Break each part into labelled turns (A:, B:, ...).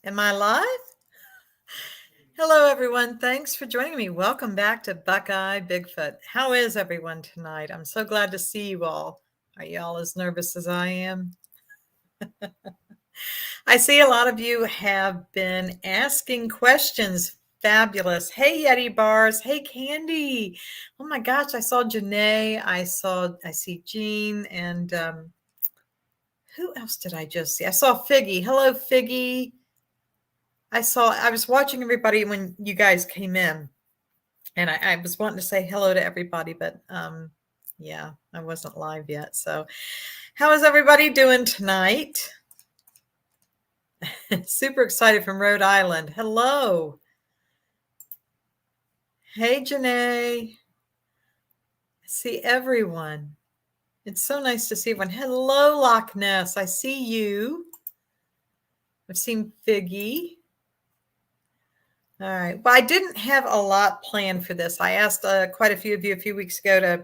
A: Am I live? Hello, everyone. Thanks for joining me. Welcome back to Buckeye Bigfoot. How is everyone tonight? I'm so glad to see you all. Are you all as nervous as I am? I see a lot of you have been asking questions. Fabulous. Hey, Yeti bars. Hey, Candy. Oh my gosh, I saw Janae. I see Jean, and who else did I just see? I saw Figgy. Hello, Figgy. I was watching everybody when you guys came in, and I was wanting to say hello to everybody, but yeah, I wasn't live yet. So, how is everybody doing tonight? Super excited from Rhode Island. Hello. Hey, Janae. I see everyone. It's so nice to see everyone. Hello, Loch Ness. I see you. I've seen Figgy. All right. Well, I didn't have a lot planned for this. I asked quite a few of you a few weeks ago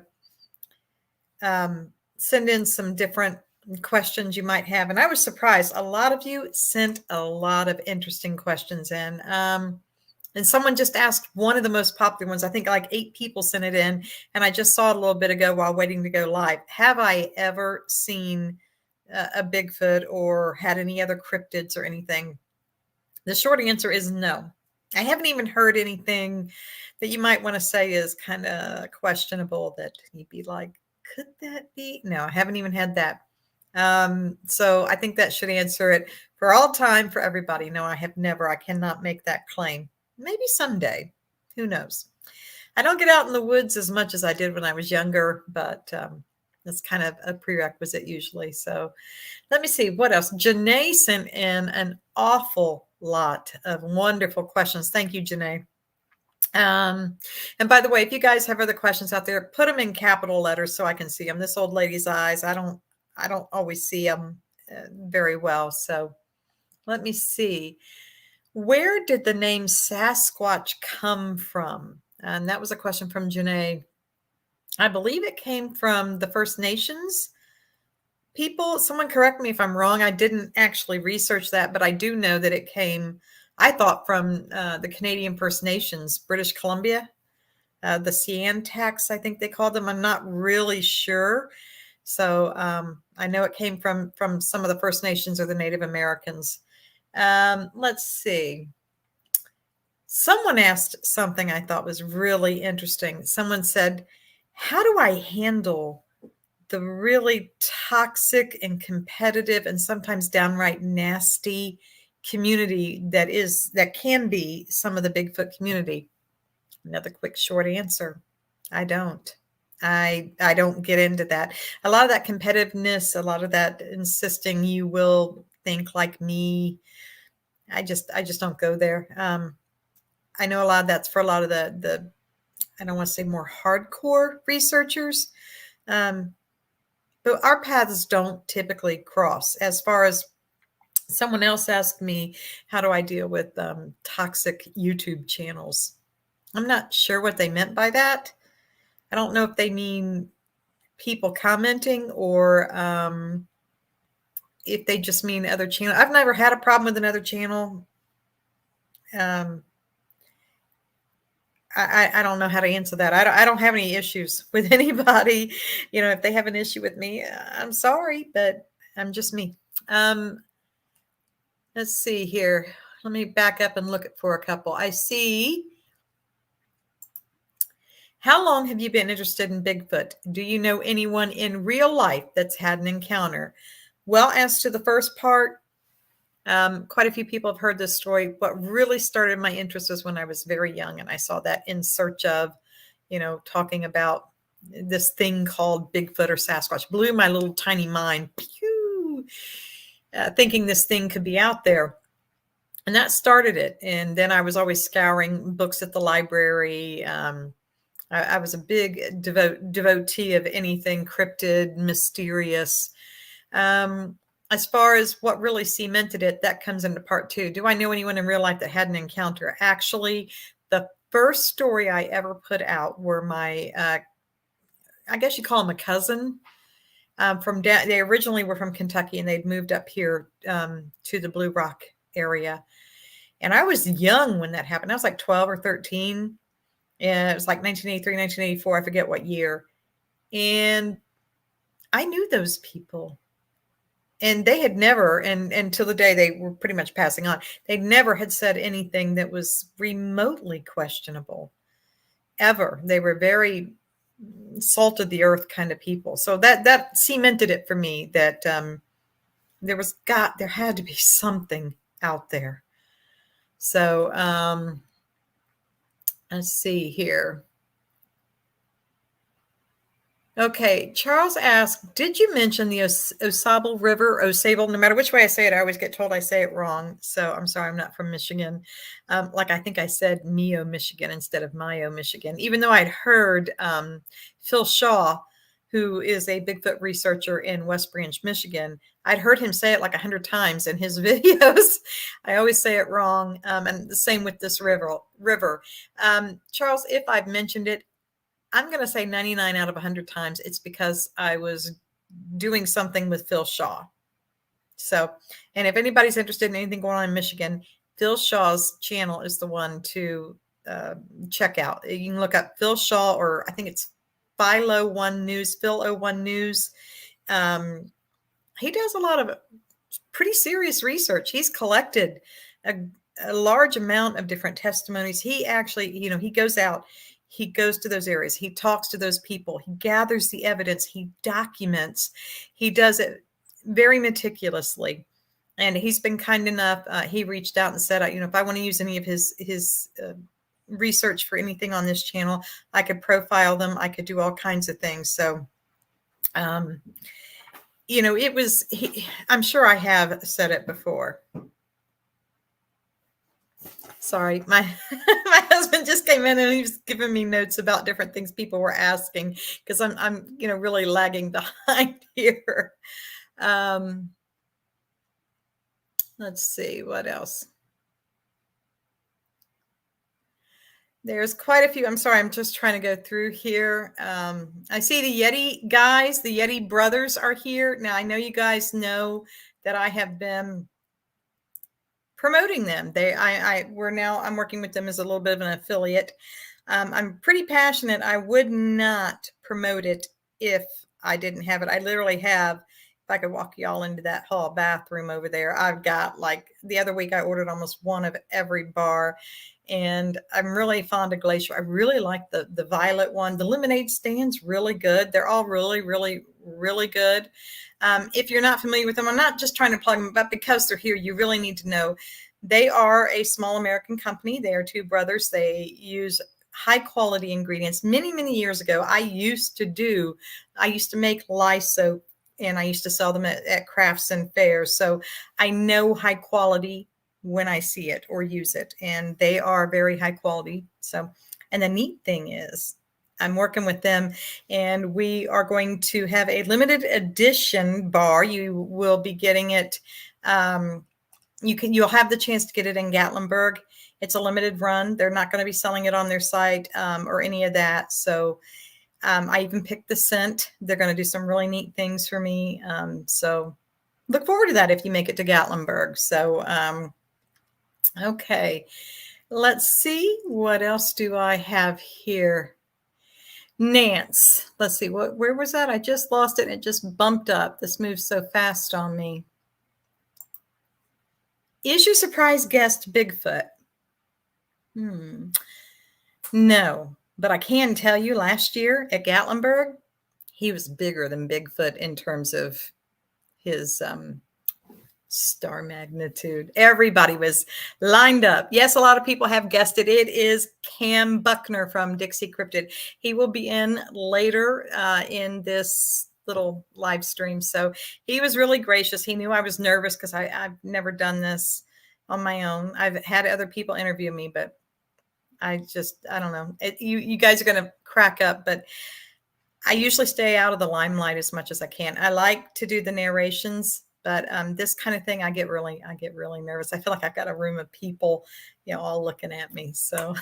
A: to send in some different questions you might have. And I was surprised. A lot of you sent a lot of interesting questions in. And someone just asked one of the most popular ones. I think like 8 people sent it in. And I just saw it a little bit ago while waiting to go live. Have I ever seen a Bigfoot or had any other cryptids or anything? The short answer is no. I haven't even heard anything that you might want to say is kind of questionable that you'd be like, could that be? No, I haven't even had that. So I think that should answer it for all time, for everybody. No, I have never. I cannot make that claim. Maybe someday. Who knows? I don't get out in the woods as much as I did when I was younger, but that's kind of a prerequisite usually. So let me see what else. Janae sent in an awful lot of wonderful questions. Thank you, Janae. And by the way, if you guys have other questions out there, put them in capital letters so I can see them. This old lady's eyes, I don't always see them very well. So let me see. Where did the name Sasquatch come from? And that was a question from Janae. I believe it came from the First Nations people. Someone correct me if I'm wrong. I didn't actually research that, but I do know that it came, I thought, from the Canadian First Nations, British Columbia, the Siantax, I think they called them. I'm not really sure. So I know it came from some of the First Nations or the Native Americans. Let's see. Someone asked something I thought was really interesting. Someone said, how do I handle the really toxic and competitive and sometimes downright nasty community that can be some of the Bigfoot community? Another quick short answer. I don't. I don't get into that. A lot of that competitiveness, a lot of that insisting you will think like me. I just don't go there. I know a lot of that's for a lot of the I don't want to say more hardcore researchers. But our paths don't typically cross. As far as someone else asked me, how do I deal with toxic YouTube channels? I'm not sure what they meant by that. I don't know if they mean people commenting or if they just mean other channel. I've never had a problem with another channel. I don't know how to answer that. I don't have any issues with anybody. You know, if they have an issue with me, I'm sorry, but I'm just me. Let's see here. Let me back up and look for a couple. I see. How long have you been interested in Bigfoot? Do you know anyone in real life that's had an encounter? Well, as to the first part, quite a few people have heard this story. What really started my interest was when I was very young, and I saw that In Search Of, talking about this thing called Bigfoot or Sasquatch. Blew my little tiny mind, thinking this thing could be out there. And that started it. And then I was always scouring books at the library. I was a big devotee of anything cryptid, mysterious. As far as what really cemented it, that comes into part 2. Do I know anyone in real life that had an encounter? Actually, the first story I ever put out were my, I guess you call him a cousin. They originally were from Kentucky, and they'd moved up here to the Blue Rock area. And I was young when that happened. I was like 12 or 13. And it was like 1983, 1984. I forget what year. And I knew those people. And they had never, and until the day they were pretty much passing on, they never had said anything that was remotely questionable, ever. They were very salt of the earth kind of people. So that cemented it for me that there had to be something out there. So let's see here. Okay, Charles asked, did you mention the Osable River, Osable? No matter which way I say it, I always get told I say it wrong. So I'm sorry, I'm not from Michigan. Like I think I said Mio, Michigan instead of Mayo, Michigan, even though I'd heard Phil Shaw, who is a Bigfoot researcher in West Branch, Michigan. I'd heard him say it like 100 times in his videos. I always say it wrong. And the same with this river. Charles, if I've mentioned it, I'm going to say 99 out of 100 times it's because I was doing something with Phil Shaw. So, and if anybody's interested in anything going on in Michigan, Phil Shaw's channel is the one to check out. You can look up Phil Shaw, or I think it's Philo One News, Phil 01 News. He does a lot of pretty serious research. He's collected a large amount of different testimonies. He actually, he goes out, he goes to those areas, he talks to those people, he gathers the evidence, he documents, he does it very meticulously. And he's been kind enough. He reached out and said, if I want to use any of his research for anything on this channel, I could profile them. I could do all kinds of things. So, it was, I'm sure I have said it before. Sorry, my husband just came in and he was giving me notes about different things people were asking, because I'm really lagging behind here. Let's see what else. There's quite a few. I'm sorry, I'm just trying to go through here. I see the Yeti guys, the Yeti brothers are here. Now, I know you guys know that I have been promoting them. I'm working with them as a little bit of an affiliate. I'm pretty passionate. I would not promote it if I didn't have it. I literally have, if I could walk y'all into that hall bathroom over there, I've got, like, the other week I ordered almost one of every bar. And I'm really fond of Glacier. I really like the violet one. The lemonade stand's really good. They're all really, really, really good. If you're not familiar with them, I'm not just trying to plug them, but because they're here, you really need to know. They are a small American company. They are two brothers. They use high quality ingredients. Many, many years ago, I used to make lye soap, and I used to sell them at crafts and fairs. So I know high quality when I see it or use it, and they are very high quality. So, and the neat thing is I'm working with them, and we are going to have a limited edition bar. You will be getting it. You'll have the chance to get it in Gatlinburg. It's a limited run. They're not going to be selling it on their site or any of that. So I even picked the scent. They're going to do some really neat things for me. So look forward to that if you make it to Gatlinburg. So, okay, let's see. What else do I have here? Nance. Let's see. Where was that? I just lost it and it just bumped up. This moves so fast on me. Is your surprise guest Bigfoot? No, but I can tell you last year at Gatlinburg, he was bigger than Bigfoot in terms of his star magnitude. Everybody was lined up. Yes, a lot of people have guessed it. It is Cam Buckner from Dixie Cryptid. He will be in later in this little live stream. So he was really gracious. He knew I was nervous because I've never done this on my own. I've had other people interview me, but I don't know. You guys are going to crack up, but I usually stay out of the limelight as much as I can. I like to do the narrations, but this kind of thing, I get really nervous. I feel like I've got a room of people, all looking at me. So,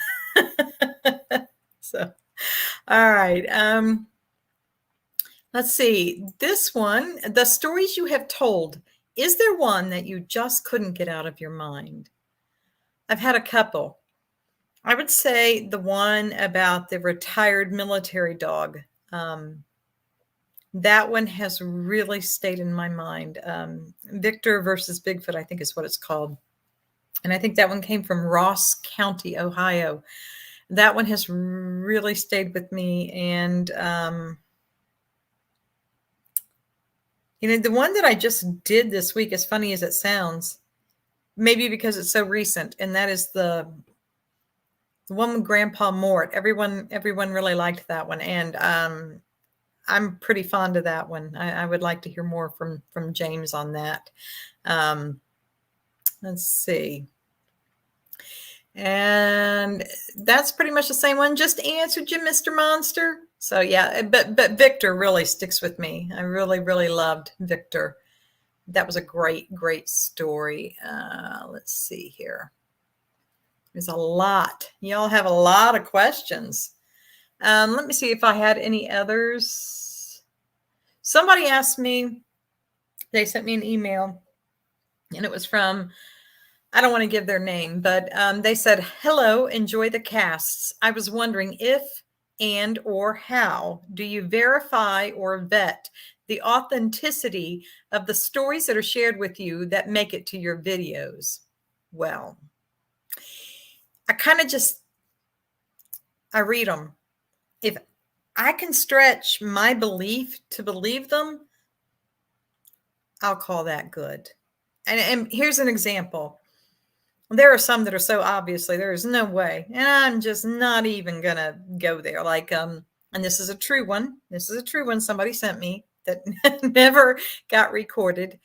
A: all right. Let's see. This one, the stories you have told, is there one that you just couldn't get out of your mind? I've had a couple. I would say the one about the retired military dog. That one has really stayed in my mind. Victor versus Bigfoot, I think is what it's called. And I think that one came from Ross County, Ohio. That one has really stayed with me. And, the one that I just did this week, as funny as it sounds, maybe because it's so recent, and that is the one with Grandpa Mort. Everyone really liked that one. And, I'm pretty fond of that one. I would like to hear more from James on that. Let's see. And that's pretty much the same one. Just answered you, Mr. Monster. So yeah, but Victor really sticks with me. I really, really loved Victor. That was a great story. Let's see here. There's a lot. Y'all have a lot of questions. Let me see if I had any others. Somebody asked me, they sent me an email, and it was from, I don't want to give their name, but they said, hello, enjoy the casts. I was wondering if and or how do you verify or vet the authenticity of the stories that are shared with you that make it to your videos? Well, I read them. If I can stretch my belief to believe them, I'll call that good. And here's an example. There are some that are so obviously there is no way, and I'm just not even gonna go there. Like, and this is a true one. This is a true one somebody sent me that never got recorded.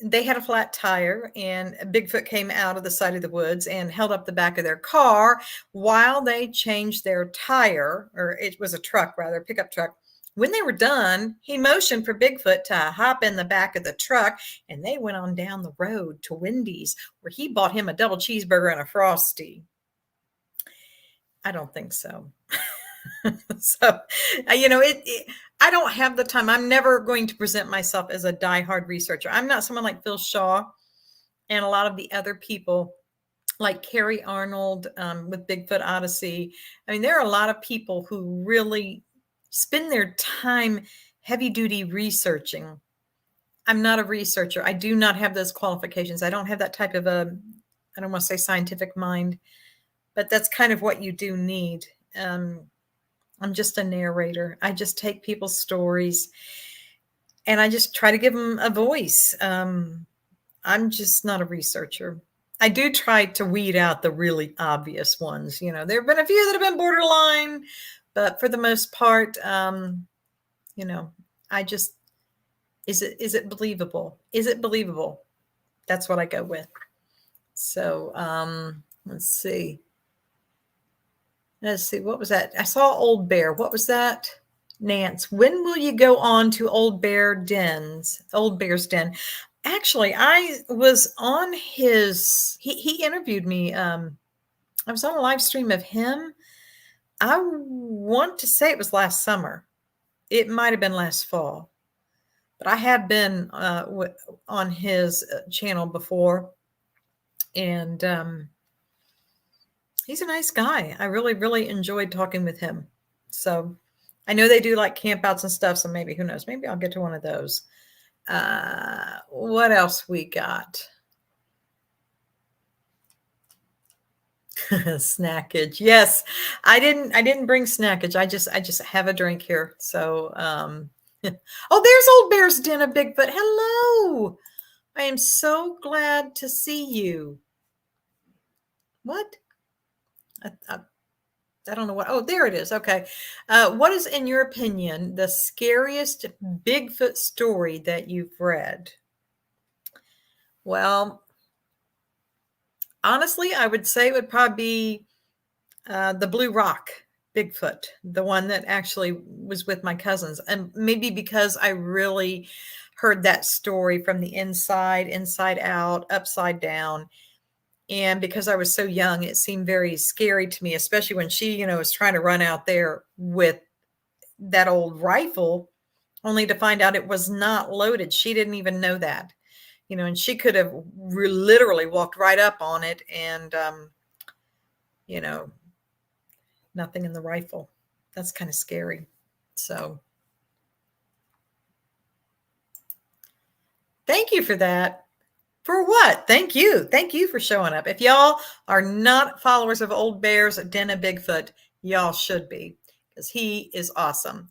A: They had a flat tire, and a Bigfoot came out of the side of the woods and held up the back of their car while they changed their tire, or it was a truck, rather, pickup truck. When they were done, he motioned for Bigfoot to hop in the back of the truck, and they went on down the road to Wendy's, where he bought him a double cheeseburger and a Frosty. I don't think so. So, I don't have the time. I'm never going to present myself as a diehard researcher. I'm not someone like Phil Shaw and a lot of the other people like Carrie Arnold with Bigfoot Odyssey. I mean, there are a lot of people who really spend their time heavy duty researching. I'm not a researcher. I do not have those qualifications. I don't have that type of I don't want to say scientific mind, but that's kind of what you do need. I'm just a narrator. I just take people's stories and I just try to give them a voice. I'm just not a researcher. I do try to weed out the really obvious ones. There have been a few that have been borderline, but for the most part, I just, is it believable? Is it believable? That's what I go with. So, let's see. What was that? I saw Old Bear. What was that? Nance, when will you go on to Old Bear's Den? Actually, I was on he interviewed me. I was on a live stream of him. I want to say it was last summer. It might have been last fall, but I have been on his channel before. And he's a nice guy. I really, really enjoyed talking with him. So I know they do like campouts and stuff. So maybe, who knows, maybe I'll get to one of those. What else we got? Snackage. Yes. I didn't bring snackage. I just have a drink here. So, oh, there's Old Bear's Den of Bigfoot. Hello. I am so glad to see you. What? I don't know what. Oh, there it is. Okay. What is, in your opinion, the scariest Bigfoot story that you've read? Well, honestly, I would say it would probably be the Blue Rock Bigfoot, the one that actually was with my cousins. And maybe because I really heard that story from the inside out, upside down. And because I was so young, it seemed very scary to me, especially when she, was trying to run out there with that old rifle, only to find out it was not loaded. She didn't even know that. and she could have literally walked right up on it and, you know, nothing in the rifle. That's kind of scary. So thank you for that. For what? Thank you. Thank you for showing up. If y'all are not followers of Old Bear's Den of Bigfoot, y'all should be, because he is awesome.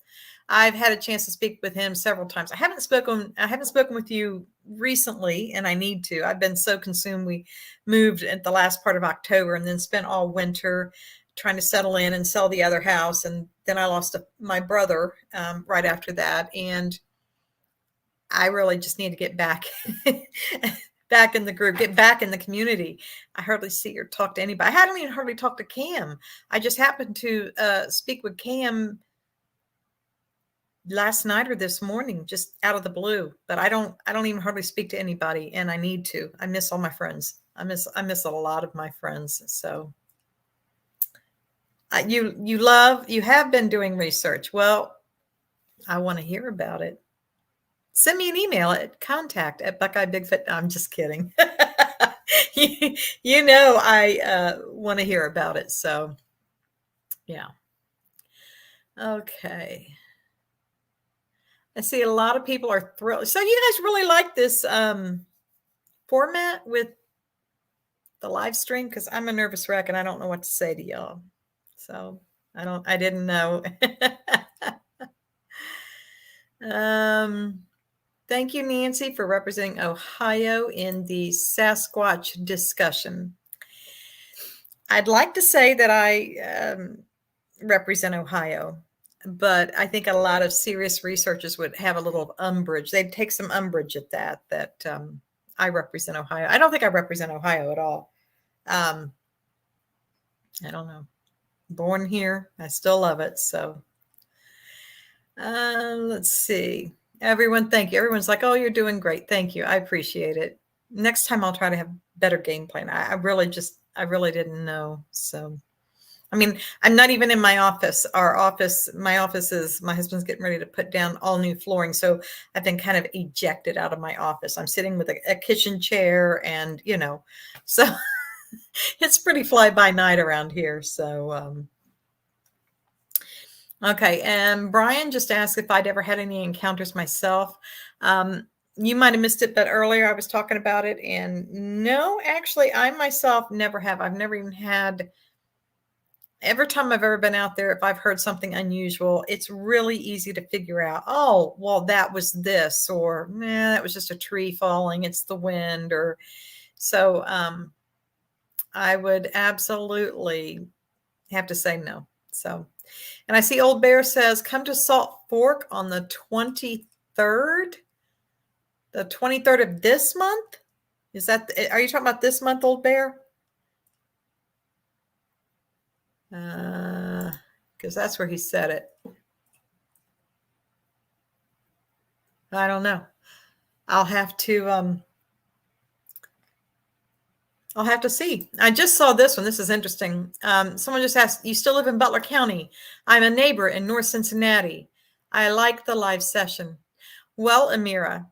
A: I've had a chance to speak with him several times. I haven't spoken with you recently, and I need to. I've been so consumed. We moved at the last part of October and then spent all winter trying to settle in and sell the other house. And then I lost my brother right after that. And I really just need to get back back in the group, get back in the community. I hardly see or talk to anybody. I hadn't even hardly talked to Cam. I just happened to speak with Cam last night or this morning, just out of the blue. But I don't even hardly speak to anybody, and I need to. I miss all my friends. I miss a lot of my friends. So you have been doing research. Well, I want to hear about it. Send me an email at contact@BuckeyeBigfoot. I'm just kidding. I want to hear about it. So, yeah. Okay. I see a lot of people are thrilled. So you guys really like this format with the live stream? Because I'm a nervous wreck and I don't know what to say to y'all. So I didn't know. Thank you, Nancy, for representing Ohio in the Sasquatch discussion. I'd like to say that I represent Ohio, but I think a lot of serious researchers would have a little umbrage. They'd take some umbrage at that I represent Ohio. I don't think I represent Ohio at all. I don't know. Born here, I still love it. So let's see. Everyone, thank you. Everyone's like, oh, you're doing great. Thank you. I appreciate it. Next time I'll try to have better game plan. I really didn't know. So, I mean, I'm not even in my office. My office is, my husband's getting ready to put down all new flooring. So I've been kind of ejected out of my office. I'm sitting with a kitchen chair and, so it's pretty fly by night around here. So, okay, and Brian just asked if I'd ever had any encounters myself. You might have missed it, but earlier I was talking about it, and no, actually, I myself never have. I've never even had. Every time I've ever been out there, if I've heard something unusual, it's really easy to figure out, oh, well, that was this, or that was just a tree falling, it's the wind, or so I would absolutely have to say no. So. And I see Old Bear says, come to Salt Fork on the 23rd. The 23rd of this month? Are you talking about this month, Old Bear? Because that's where he said it. I don't know. I'll have to see. I just saw this one. This is interesting. Someone just asked, you still live in Butler County? I'm a neighbor in North Cincinnati. I like the live session. Well, Amira,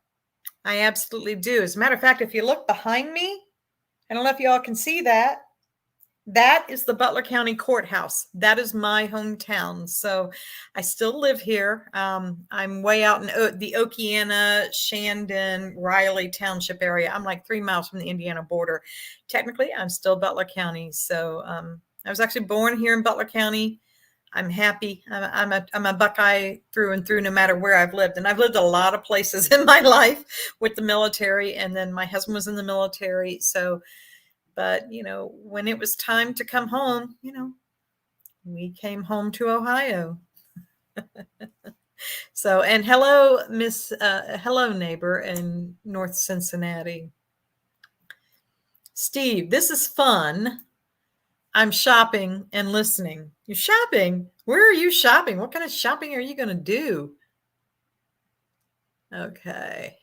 A: I absolutely do. As a matter of fact, if you look behind me, I don't know if y'all can see that. That is the Butler County Courthouse. That is my hometown. So I still live here. I'm way out in the Okeana, Shandon, Riley Township area. I'm like 3 miles from the Indiana border. Technically, I'm still Butler County. So I was actually born here in Butler County. I'm happy. I'm a Buckeye through and through, no matter where I've lived. And I've lived a lot of places in my life with the military. And then my husband was in the military. So but, when it was time to come home, we came home to Ohio. So, and hello, hello, neighbor in North Cincinnati. Steve, this is fun. I'm shopping and listening. You're shopping? Where are you shopping? What kind of shopping are you going to do? Okay.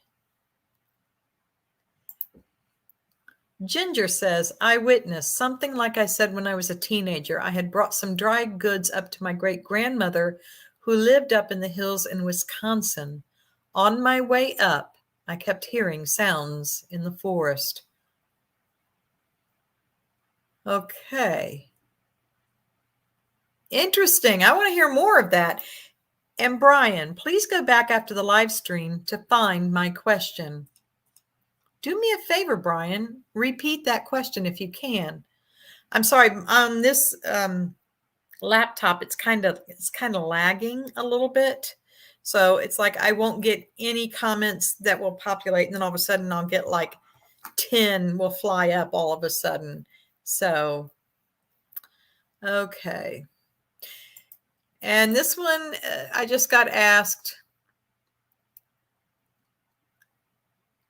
A: Ginger says, I witnessed something like I said when I was a teenager. I had brought some dry goods up to my great-grandmother who lived up in the hills in Wisconsin. On my way up, I kept hearing sounds in the forest. Okay. Interesting. I want to hear more of that. And Brian, please go back after the live stream to find my question. Do me a favor, Brian. Repeat that question if you can. I'm sorry, on this laptop, it's kind of lagging a little bit. So it's like I won't get any comments that will populate, and then all of a sudden I'll get like 10 will fly up all of a sudden. So, okay. And this one, I just got asked,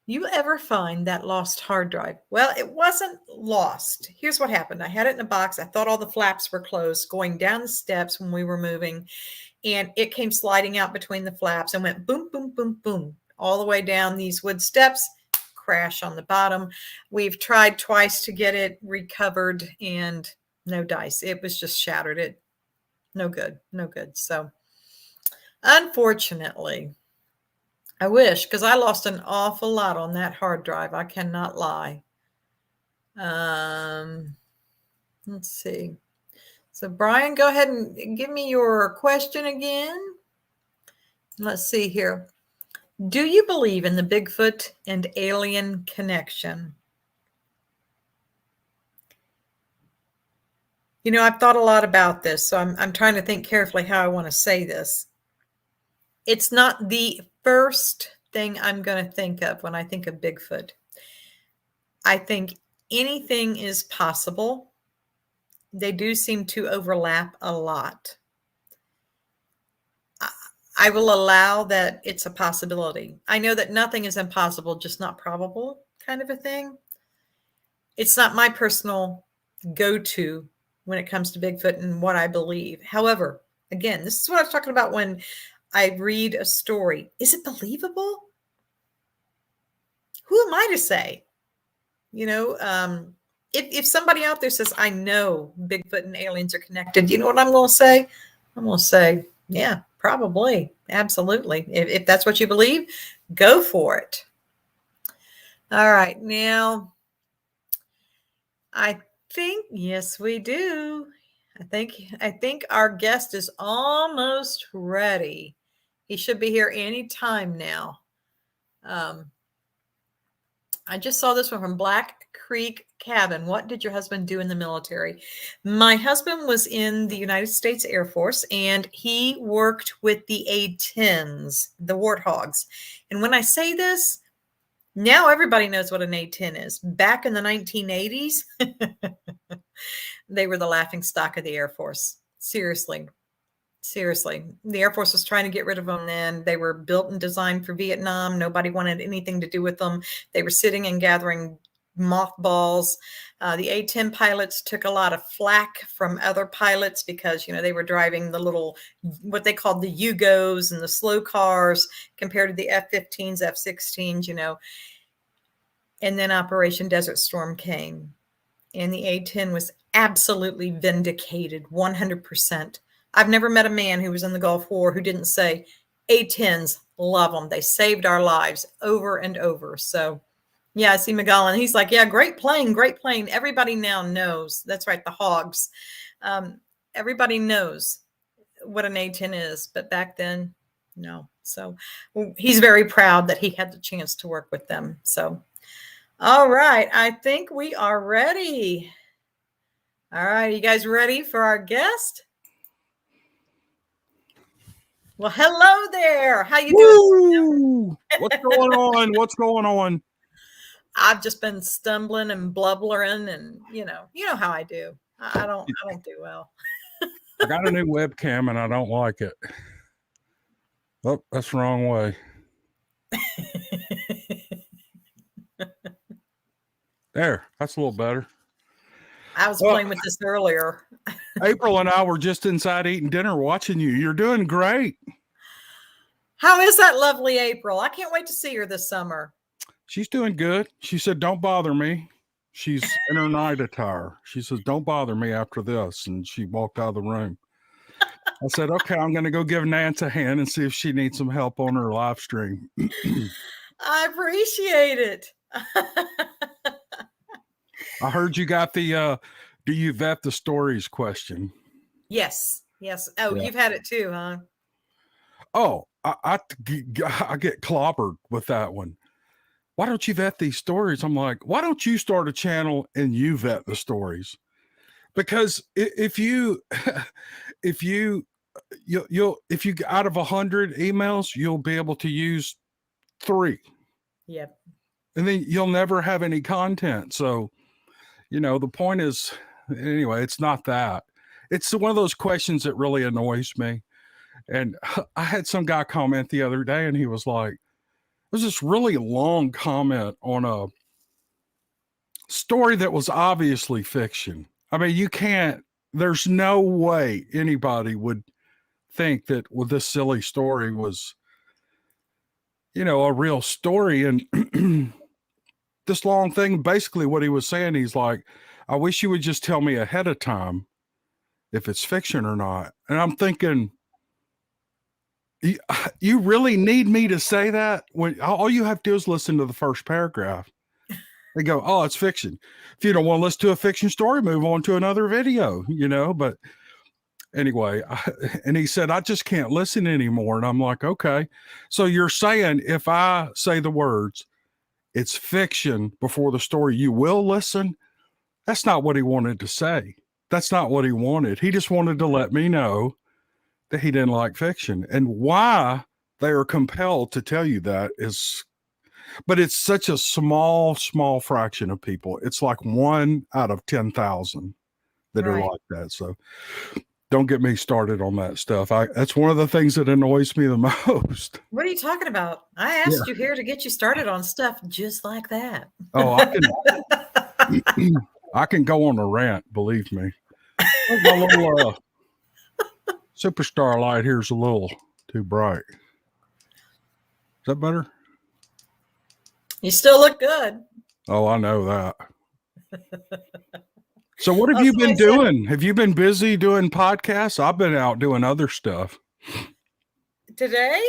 A: you ever find that lost hard drive? Well, it wasn't lost. Here's what happened. I had it in a box. I thought all the flaps were closed going down the steps when we were moving, and it came sliding out between the flaps and went boom, boom, boom, boom, all the way down these wood steps, crash on the bottom. We've tried twice to get it recovered and no dice. It was just shattered. It no good, no good. So unfortunately, I wish, because I lost an awful lot on that hard drive. I cannot lie. Let's see. So Brian, go ahead and give me your question again. Let's see here. Do you believe in the Bigfoot and alien connection? You know, I've thought a lot about this, so I'm trying to think carefully how I want to say this. It's not the first thing I'm going to think of when I think of Bigfoot. I think anything is possible. They do seem to overlap a lot. I will allow that it's a possibility. I know that nothing is impossible, just not probable kind of a thing. It's not my personal go-to when it comes to Bigfoot and what I believe. However, again, this is what I was talking about when I read a story. Is it believable? Who am I to say? You know, if somebody out there says, I know Bigfoot and aliens are connected, you know what I'm going to say? I'm going to say, yeah, probably. Absolutely. If that's what you believe, go for it. All right. Now, I think, yes, we do. I think our guest is almost ready. He should be here any time now. I just saw this one from Black Creek Cabin. What did your husband do in the military? My husband was in the United States Air Force, and he worked with the A-10s, the warthogs. And when I say this, now everybody knows what an A-10 is. Back in the 1980s, they were the laughing stock of the Air Force. Seriously. The Air Force was trying to get rid of them then. They were built and designed for Vietnam. Nobody wanted anything to do with them. They were sitting and gathering mothballs. The A-10 pilots took a lot of flack from other pilots because, you know, they were driving the little, what they called the Yugos and the slow cars compared to the F-15s, F-16s, you know. And then Operation Desert Storm came, and the A-10 was absolutely vindicated, 100%. I've never met a man who was in the Gulf War who didn't say, A-10s, love them. They saved our lives over and over. So, yeah, I see McGowan. He's like, yeah, great plane, great plane. Everybody now knows. That's right, the hogs. Everybody knows what an A-10 is. But back then, no. So he's very proud that he had the chance to work with them. So, all right, I think we are ready. All right, you guys ready for our guest? Well, hello there. How you doing?
B: What's going on? What's going on?
A: I've just been stumbling and blubbering, and you know how I do. I don't do well.
B: I got a new webcam and I don't like it. Oh, that's the wrong way. There, that's a little better.
A: I was playing with this earlier.
B: April and I were just inside eating dinner watching you. You're doing great.
A: How is that lovely April? I can't wait to see her this summer.
B: She's doing good. She said, don't bother me. She's in her night attire. She says, don't bother me after this. And she walked out of the room. I said, okay, I'm going to go give Nance a hand and see if she needs some help on her live stream.
A: I appreciate it.
B: I heard you got the do you vet the stories question.
A: Yes. Oh,
B: Yeah.
A: you've had it too, huh?
B: Oh, I get clobbered with that one. Why don't you vet these stories? I'm like, why don't you start a channel and you vet the stories? Because if you if you if you out of 100 emails, you'll be able to use 3.
A: Yep.
B: And then you'll never have any content. So, the point is, anyway, it's not that. It's one of those questions that really annoys me. And I had some guy comment the other day, and he was like, it was this really long comment on a story that was obviously fiction. I mean, there's no way anybody would think that this silly story was, a real story. And this long thing, basically what he was saying, he's like, I wish you would just tell me ahead of time if it's fiction or not. And I'm thinking, you really need me to say that when all you have to do is listen to the first paragraph. They go, oh, it's fiction. If you don't want to listen to a fiction story, move on to another video, but anyway, and he said, I just can't listen anymore. And I'm like, okay. So you're saying if I say the words, it's fiction before the story, you will listen? That's not what he wanted to say. That's not what he wanted. He just wanted to let me know that he didn't like fiction. And why they are compelled to tell you that but it's such a small fraction of people. It's like 1 out of 10,000 that are like that. So don't get me started on that stuff. That's one of the things that annoys me the most.
A: What are you talking about? I asked you here to get you started on stuff just like that.
B: Oh, I can go on a rant, believe me. My little superstar light here's a little too bright. Is that better?
A: You still look good.
B: Oh, I know that. So what have you been doing? Have you been busy doing podcasts? I've been out doing other stuff.
A: Today?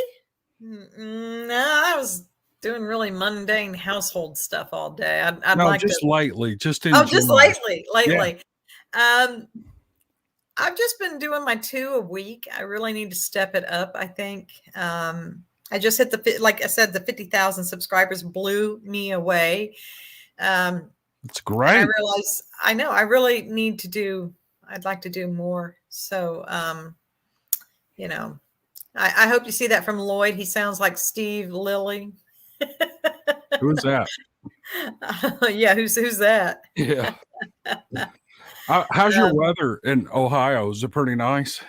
A: No, I was doing really mundane household stuff all day. I'd
B: no,
A: like
B: just
A: to...
B: lately, just in
A: just lately.
B: Yeah.
A: I've just been doing my 2 a week. I really need to step it up, I think. I just hit like I said, the 50,000 subscribers blew me away.
B: It's great.
A: I realize, I know, I really need to I'd like to do more. So, I hope you see that from Lloyd. He sounds like Steve Lilly.
B: Who's that?
A: Yeah, who's that?
B: Yeah. How's your weather in Ohio? Is it pretty nice?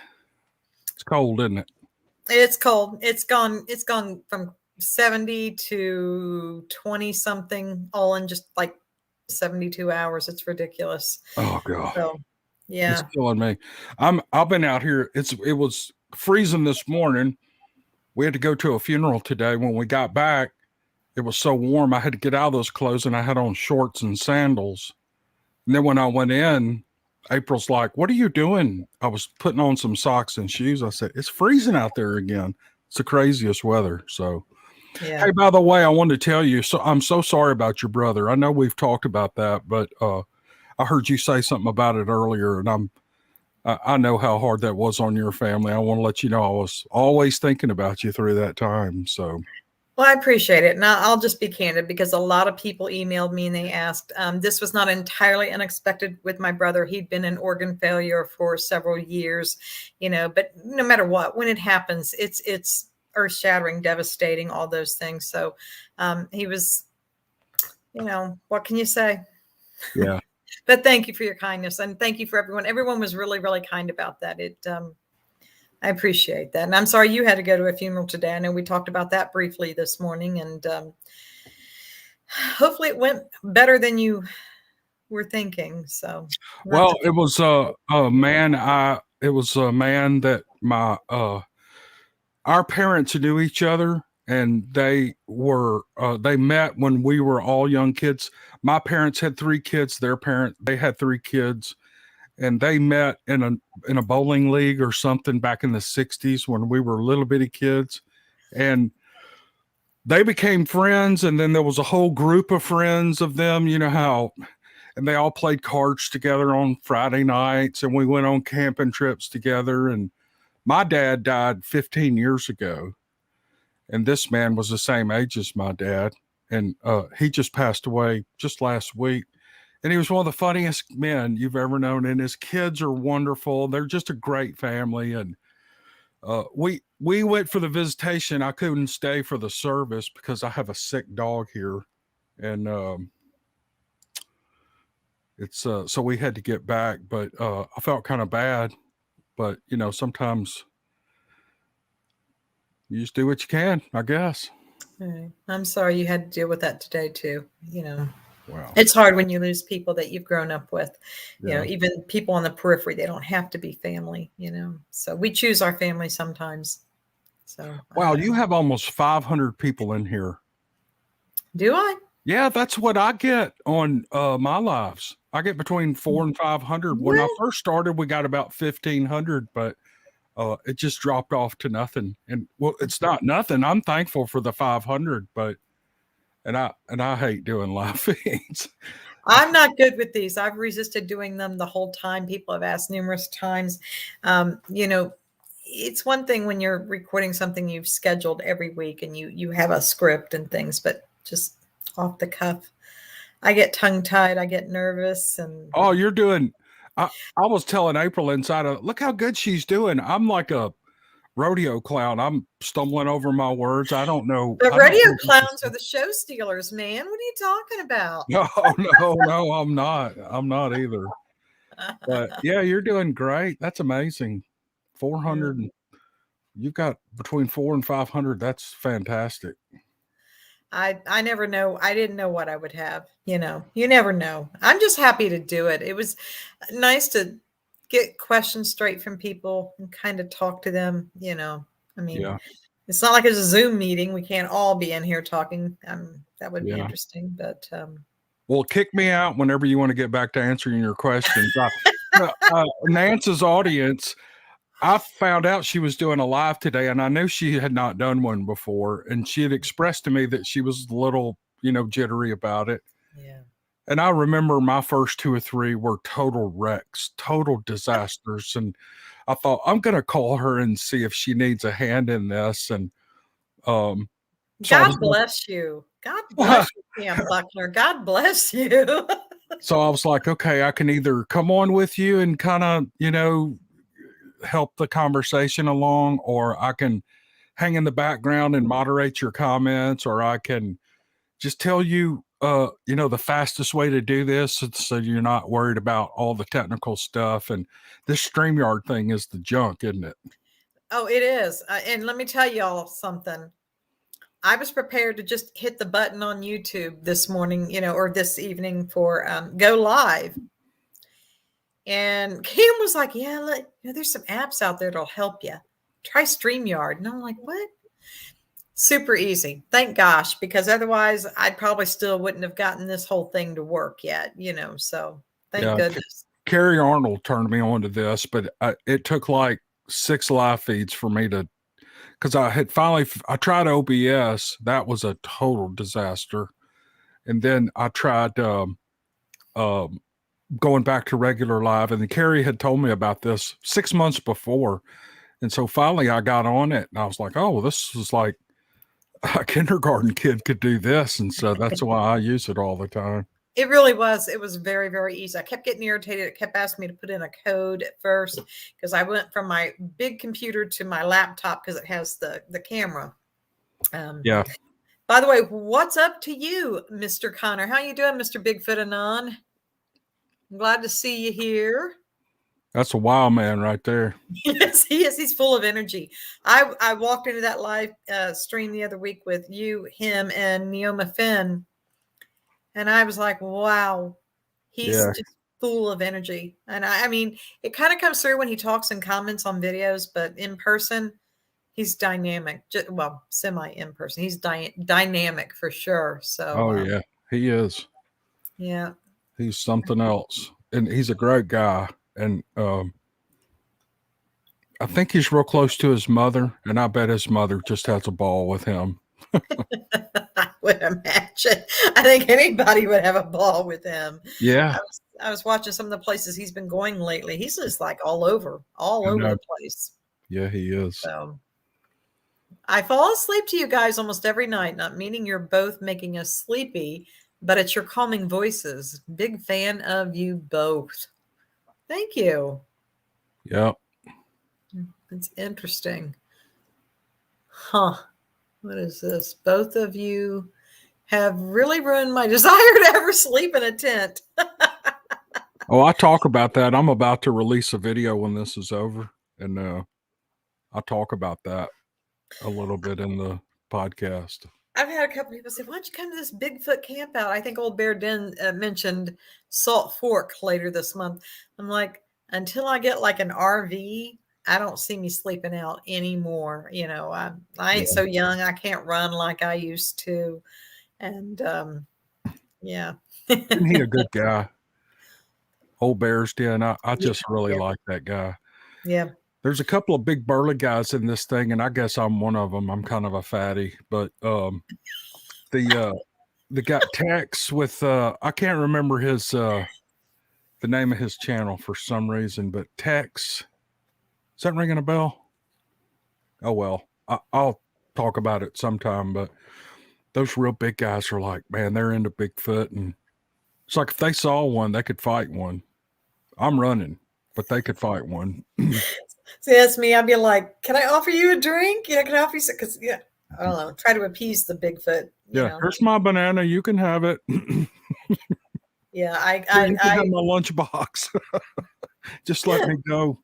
B: It's cold, isn't it?
A: It's cold. It's gone from 70 to 20 something all in just like 72 hours. It's ridiculous.
B: Oh God.
A: So, yeah.
B: It's killing me. I've been out here. It was freezing this morning. We had to go to a funeral today. When we got back, it was so warm. I had to get out of those clothes and I had on shorts and sandals. And then when I went in, April's like, what are you doing? I was putting on some socks and shoes. I said, it's freezing out there again. It's the craziest weather. So,
A: yeah.
B: Hey, by the way, I wanted to tell you, so I'm so sorry about your brother. I know we've talked about that, but I heard you say something about it earlier, and I know how hard that was on your family. I want to let you know I was always thinking about you through that time. So,
A: well, I appreciate it. And I'll just be candid because a lot of people emailed me and they asked, this was not entirely unexpected with my brother. He'd been in organ failure for several years, but no matter what, when it happens, it's earth shattering, devastating, all those things. So he was, what can you say?
B: Yeah.
A: But thank you for your kindness. And thank you for everyone. Everyone was really, really kind about that. I appreciate that. And I'm sorry you had to go to a funeral today. I know we talked about that briefly this morning, and hopefully it went better than you were thinking. So,
B: well, it was a man. It was a man that our parents knew each other, and they met when we were all young kids. My parents had 3 kids. They had 3 kids. And they met in a bowling league or something back in the 60s when we were little bitty kids. And they became friends, and then there was a whole group of friends of them, you know how, and they all played cards together on Friday nights, and we went on camping trips together. And my dad died 15 years ago, and this man was the same age as my dad, and he just passed away just last week. And he was one of the funniest men you've ever known, and his kids are wonderful. They're just a great family. And we went for the visitation. I couldn't stay for the service because I have a sick dog here, and it's so we had to get back. But I felt kind of bad. But you know, sometimes you just do what you can, I guess.
A: Right. I'm sorry you had to deal with that today too.
B: Wow.
A: It's hard when you lose people that you've grown up with.
B: Yeah.
A: Even people on the periphery, they don't have to be family, So we choose our family sometimes. So
B: Wow, you have almost 500 people in here.
A: Do I?
B: Yeah, that's what I get on my lives. I get between 400 and 500. When I first started, we got about 1,500, but it just dropped off to nothing. And well, it's not nothing. I'm thankful for the 500, but and I hate doing live feeds.
A: I'm not good with these. I've resisted doing them the whole time. People have asked numerous times. It's one thing when you're recording something you've scheduled every week and you have a script and things, but just off the cuff, I get tongue tied. I get nervous. And
B: oh, you're doing. I was telling April inside of, look how good she's doing. I'm like a rodeo clown. I'm stumbling over my words. I don't know.
A: The rodeo clowns are the show stealers, man. What are you talking about?
B: No, I'm not. I'm not either. But yeah, you're doing great. That's amazing. 400.
A: Yeah.
B: You've got between 400 and 500. That's fantastic.
A: I never know. I didn't know what I would have. You never know. I'm just happy to do it. It was nice to get questions straight from people and kind of talk to them. I mean,
B: Yeah.
A: It's not like it's a Zoom meeting. We can't all be in here talking. That would be interesting, but
B: well, kick me out whenever you want to get back to answering your questions. Nance's audience, I found out she was doing a live today, and I knew she had not done one before, and she had expressed to me that she was a little, jittery about it.
A: Yeah.
B: And I remember my first 2 or 3 were total wrecks, total disasters. And I thought, I'm going to call her and see if she needs a hand in this. And
A: God bless you. God bless you, Cam Buckner. God bless you.
B: So I was like, okay, I can either come on with you and kind of, help the conversation along, or I can hang in the background and moderate your comments, or I can just tell you, the fastest way to do this so you're not worried about all the technical stuff. And this StreamYard thing is the junk, isn't it?
A: Oh, it is. And let me tell y'all something. I was prepared to just hit the button on YouTube this morning, or this evening for go live. And Kim was like, yeah, there's some apps out there that'll help you. Try StreamYard. And I'm like, what? Super easy. Thank gosh, because otherwise I probably still wouldn't have gotten this whole thing to work yet, so thank goodness.
B: Carrie Arnold turned me on to this, but it took like 6 live feeds for me to, because I tried OBS. That was a total disaster. And then I tried going back to regular live, and then Carrie had told me about this 6 months before. And so finally I got on it, and I was like, oh, well, this is like a kindergarten kid could do this. And so that's why I use it all the time.
A: It really was. It was very, very easy. I kept getting irritated. It kept asking me to put in a code at first because I went from my big computer to my laptop because it has the camera.
B: Yeah.
A: By the way, what's up to you, Mr. Connor? How you doing, Mr. Bigfoot Anon? I'm glad to see you here.
B: That's a wild man right there.
A: Yes, he is. He's full of energy. I walked into that live stream the other week with you, him, and Neoma Finn. And I was like, wow, he's just full of energy. And I mean, it kind of comes through when he talks and comments on videos, but in person, he's dynamic. Well, semi in person. He's dynamic for sure. So,
B: yeah, he is.
A: Yeah.
B: He's something else. And he's a great guy. And I think he's real close to his mother. And I bet his mother just has a ball with him.
A: I would imagine. I think anybody would have a ball with him.
B: Yeah,
A: I was watching some of the places he's been going lately. He's just like all over
B: I know.
A: the place.
B: Yeah, he is.
A: So I fall asleep to you guys almost every night, not meaning you're both making us sleepy, but it's your calming voices. Big fan of you both. Thank you.
B: Yeah.
A: It's interesting. Huh. What is this? Both of you have really ruined my desire to ever sleep in a tent.
B: Oh, I talk about that. I'm about to release a video when this is over, and I talk about that a little bit in the podcast.
A: I've had a couple people say, "Why don't you come to this Bigfoot camp out?" I think Old Bear Den mentioned Salt Fork later this month. I'm like, until I get like an RV, I don't see me sleeping out anymore. You know, I ain't so young. I can't run like I used to. And yeah.
B: Isn't he a good guy? Old Bear's Den. I just really
A: Yeah.
B: like that guy.
A: Yeah.
B: There's a couple of big burly guys in this thing, and I guess I'm one of them. I'm kind of a fatty, but the guy Tex with I can't remember his the name of his channel for some reason, but Tex, is that ringing a bell? Oh well, I'll talk about it sometime. But those real big guys are like, man, they're into Bigfoot, and it's like if they saw one, they could fight one. I'm running, but they could fight one.
A: See, that's me. I'd be like, "Can I offer you a drink? Yeah, can I offer you some?" Because yeah, I don't know. Try to appease the Bigfoot. You know.
B: Here's my banana. You can have it.
A: Yeah,
B: You can have my lunchbox. Just let me go.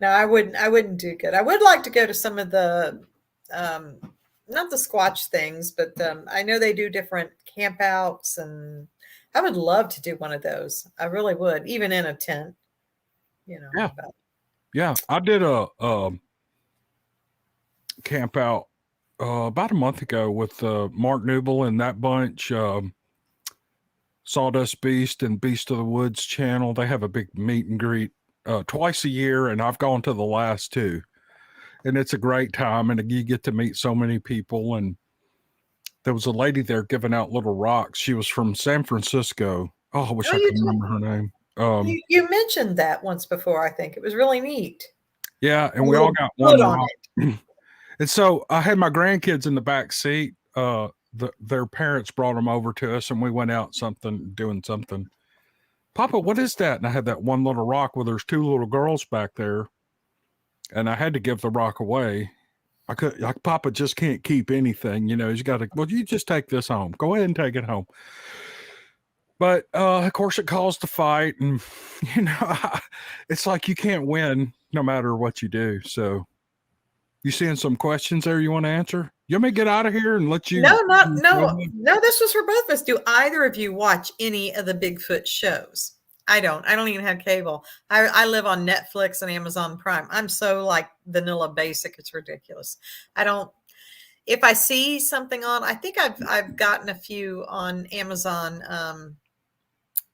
A: No, I wouldn't do good. I would like to go to some of the not the Squatch things, but I know they do different campouts, and I would love to do one of those. I really would, even in a tent, you know.
B: Yeah.
A: But
B: Yeah. I did a camp out about a month ago with Mark Newble and that bunch. Sawdust Beast and Beast of the Woods channel. They have a big meet and greet twice a year, and I've gone to the last two. And it's a great time, and you get to meet so many people. And there was a lady there giving out little rocks. She was from San Francisco. Oh, I wish I could remember her name.
A: You mentioned that once before. I think it was really neat.
B: Yeah, and we all got one rock. And so I had my grandkids in the back seat. Their parents brought them over to us, and we went out doing something. Papa, what is that? And I had that one little rock where there's two little girls back there, and I had to give the rock away. I could, like, Papa just can't keep anything, you know. He's got to. Well, you just take this home. Go ahead and take it home. But of course, it caused a fight, and you know, it's like you can't win no matter what you do. So, you seeing some questions there you want to answer? You want me to get out of here and let you?
A: No. This was for both of us. Do either of you watch any of the Bigfoot shows? I don't. I don't even have cable. I live on Netflix and Amazon Prime. I'm so like vanilla basic. It's ridiculous. I don't. If I see something on, I think I've gotten a few on Amazon.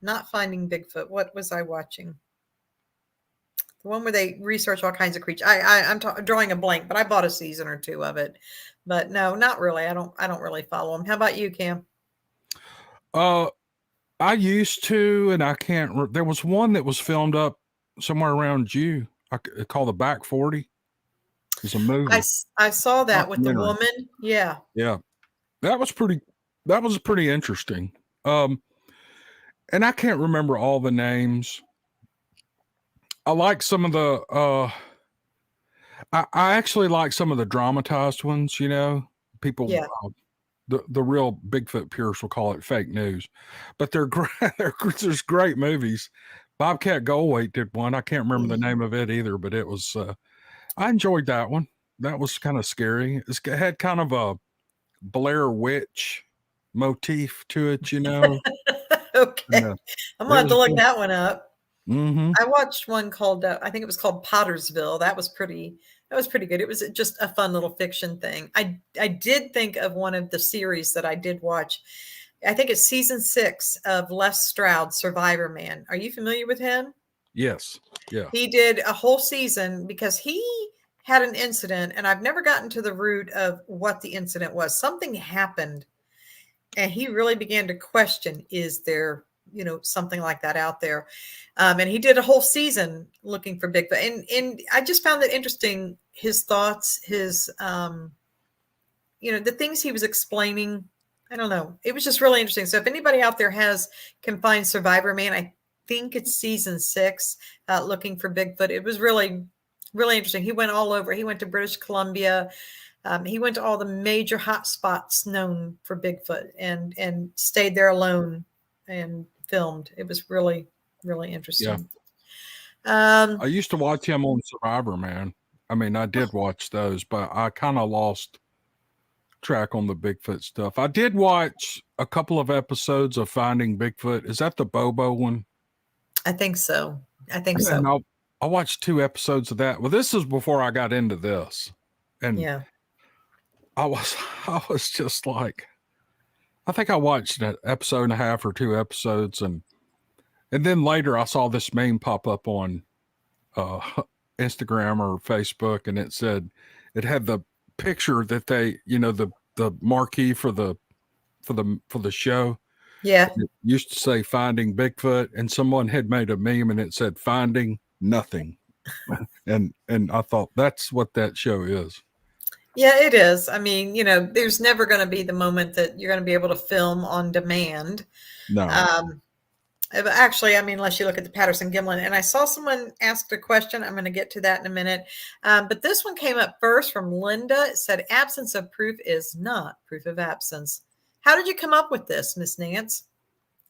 A: Not Finding Bigfoot. What was I watching? The one where they research all kinds of creatures. I'm drawing a blank, but I bought a season or two of it. But no, not really. I don't really follow them. How about you, Cam?
B: I used to, and I can't. There was one that was filmed up somewhere around you. Called the Back 40. It's a movie.
A: I saw that with the woman. Yeah.
B: Yeah. That was pretty interesting. And I can't remember all the names. I like some of the I actually like some of the dramatized ones, you know. People the real Bigfoot purists will call it fake news. But they're great. There's great movies. Bobcat Goldthwait did one. I can't remember the name of it either, but it was I enjoyed that one. That was kind of scary. It had kind of a Blair Witch motif to it, you know.
A: Okay. I'm gonna have to look that one up.
B: Mm-hmm.
A: I watched one called I think it was called Pottersville. That was pretty good. It was just a fun little fiction thing. I did think of one of the series that I did watch. I think it's season 6 of Les Stroud, Survivor Man. Are you familiar with him?
B: Yes. Yeah.
A: He did a whole season because he had an incident, and I've never gotten to the root of what the incident was. Something happened, and he really began to question, is there, something like that out there? And he did a whole season looking for Bigfoot. And I just found that interesting, his thoughts, his, the things he was explaining. I don't know. It was just really interesting. So if anybody out there can find Survivor Man, I think it's season 6, looking for Bigfoot. It was really, really interesting. He went all over. He went to British Columbia. He went to all the major hot spots known for Bigfoot and stayed there alone and filmed. It was really, really interesting.
B: I used to watch him on Survivor Man. I mean, I did watch those, but I kind of lost track on the Bigfoot stuff. I did watch a couple of episodes of Finding Bigfoot. Is that the Bobo one?
A: I think so.
B: And I watched 2 episodes of that. Well, this is before I got into this. And
A: yeah,
B: I was just like, I think I watched an episode and a half or 2 episodes. And then later I saw this meme pop up on Instagram or Facebook, and it had the picture that they, the marquee for the show.
A: Yeah.
B: It used to say Finding Bigfoot, and someone had made a meme and it said Finding Nothing. and I thought that's what that show is.
A: Yeah, it is. I mean, there's never going to be the moment that you're going to be able to film on demand.
B: No.
A: Actually, I mean, unless you look at the Patterson-Gimlin. And I saw someone asked a question. I'm going to get to that in a minute. But this one came up first from Linda. It said, absence of proof is not proof of absence. How did you come up with this, Miss Nance?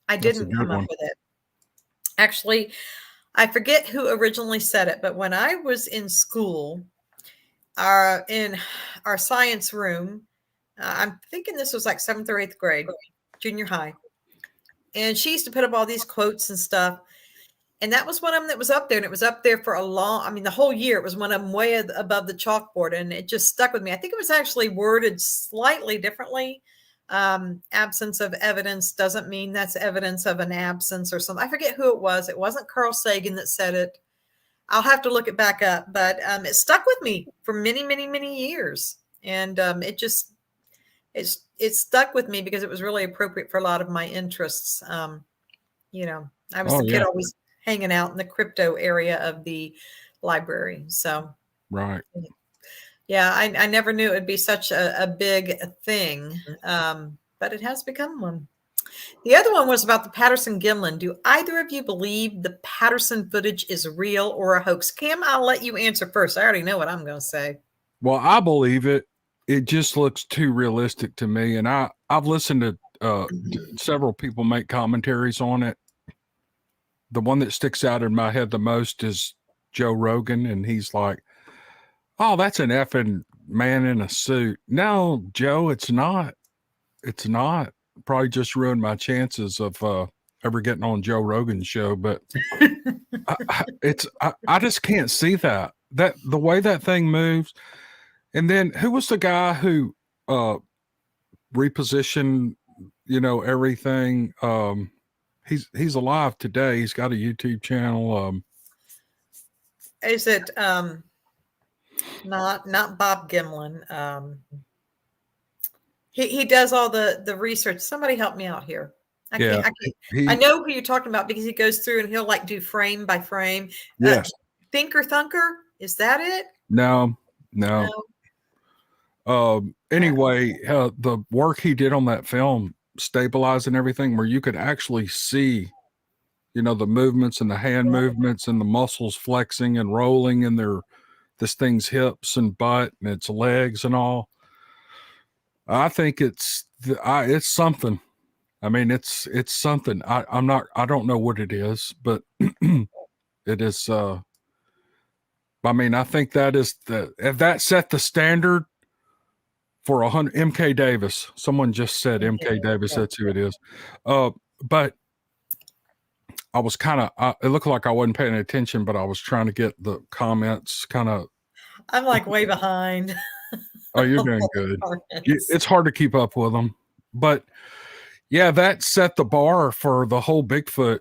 A: I didn't come up with it. Actually, I forget who originally said it, but when I was in school, in our science room, I'm thinking this was like 7th or 8th grade, junior high. And she used to put up all these quotes and stuff. And that was one of them that was up there. And it was up there for the whole year. It was one of them way above the chalkboard. And it just stuck with me. I think it was actually worded slightly differently. Absence of evidence doesn't mean that's evidence of an absence or something. I forget who it was. It wasn't Carl Sagan that said it. I'll have to look it back up. But it stuck with me for many, many, many years. And it stuck with me because it was really appropriate for a lot of my interests. I was the kid always hanging out in the crypto area of the library. So,
B: right.
A: Yeah, I never knew it would be such a big thing, but it has become one. The other one was about the Patterson-Gimlin. Do either of you believe the Patterson footage is real or a hoax? Cam, I'll let you answer first. I already know what I'm going to say.
B: Well, I believe it. It just looks too realistic to me. And I've listened to several people make commentaries on it. The one that sticks out in my head the most is Joe Rogan. And he's like, oh, that's an effing man in a suit. No, Joe, it's not. It's not. Probably just ruined my chances of ever getting on Joe Rogan's show. But I just can't see that the way that thing moves. And then who was the guy who repositioned, everything? He's alive today. He's got a YouTube channel.
A: Is it not Bob Gimlin? He does all the research. Somebody help me out here. I know who you're talking about because he goes through and he'll do frame by frame.
B: Yes.
A: Thinker Thunker. Is that it?
B: No. Anyway, the work he did on that film, stabilizing everything, where you could actually see, the movements and the hand movements and the muscles flexing and rolling in this thing's hips and butt and its legs and all. I think it's something. I mean, it's something. I don't know what it is, but it is. I mean, I think that set the standard for 100. MK Davis. Someone just said MK Davis. That's who it is. But I was it looked like I wasn't paying attention, but I was trying to get the comments
A: I'm like way behind.
B: Oh, you're doing good. It's hard to keep up with them. But yeah, that set the bar for the whole Bigfoot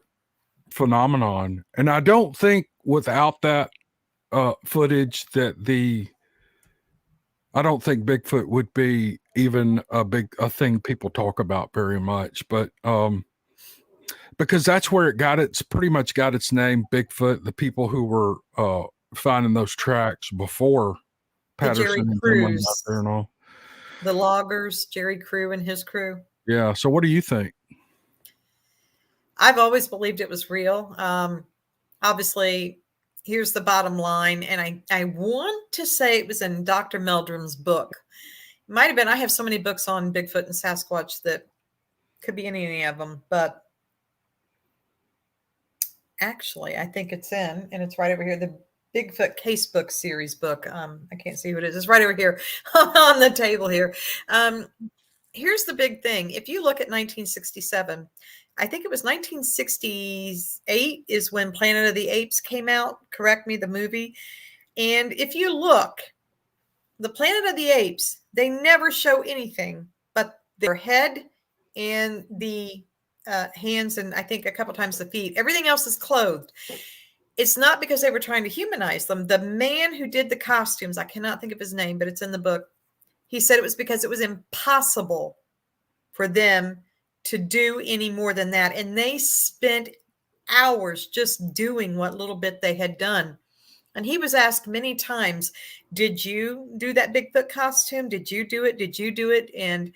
B: phenomenon. And I don't think without that footage that the I don't think Bigfoot would be even a thing people talk about very much, but because that's where it got its pretty much got its name, Bigfoot. The people who were finding those tracks before
A: The Jerry
B: Patterson and Gimlin got there
A: Crews,
B: and all.
A: the loggers, Jerry Crew and his crew.
B: Yeah. So what do you think?
A: I've always believed it was real. Obviously, here's the bottom line, and I want to say it was in Dr. Meldrum's book. It might have been. I have so many books on Bigfoot and Sasquatch that could be any of them, but actually, I think it's in, and it's right over here. The Bigfoot Casebook series book. I can't see who it is. It's right over here on the table here. Here's the big thing. If you look at 1967, I think it was 1968 is when Planet of the Apes came out. Correct me, the movie. And if you look, the Planet of the Apes, they never show anything but their head and the hands, and I think a couple times the feet. Everything else is clothed. It's not because they were trying to humanize them. The man who did the costumes, I cannot think of his name, but it's in the book. He said it was because it was impossible for them to do any more than that. And they spent hours just doing what little bit they had done. And he was asked many times, did you do that Bigfoot costume? Did you do it? Did you do it? And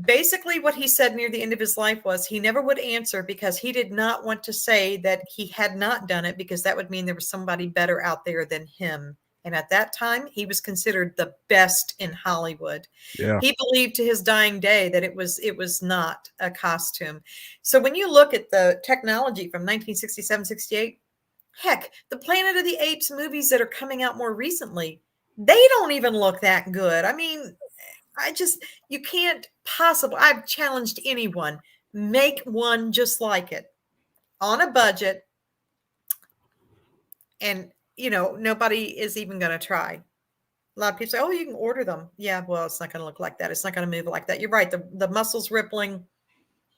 A: basically what he said near the end of his life was he never would answer because he did not want to say that he had not done it, because that would mean there was somebody better out there than him. And at that time, he was considered the best in Hollywood.
B: Yeah.
A: He believed to his dying day that it was not a costume. So when you look at the technology from 1967, 68, heck, the Planet of the Apes movies that are coming out more recently, they don't even look that good. I mean, you can't possibly, I've challenged anyone, make one just like it on a budget. And, nobody is even going to try. A lot of people say, oh, you can order them. Yeah, well, it's not going to look like that. It's not going to move like that. You're right. The muscles rippling.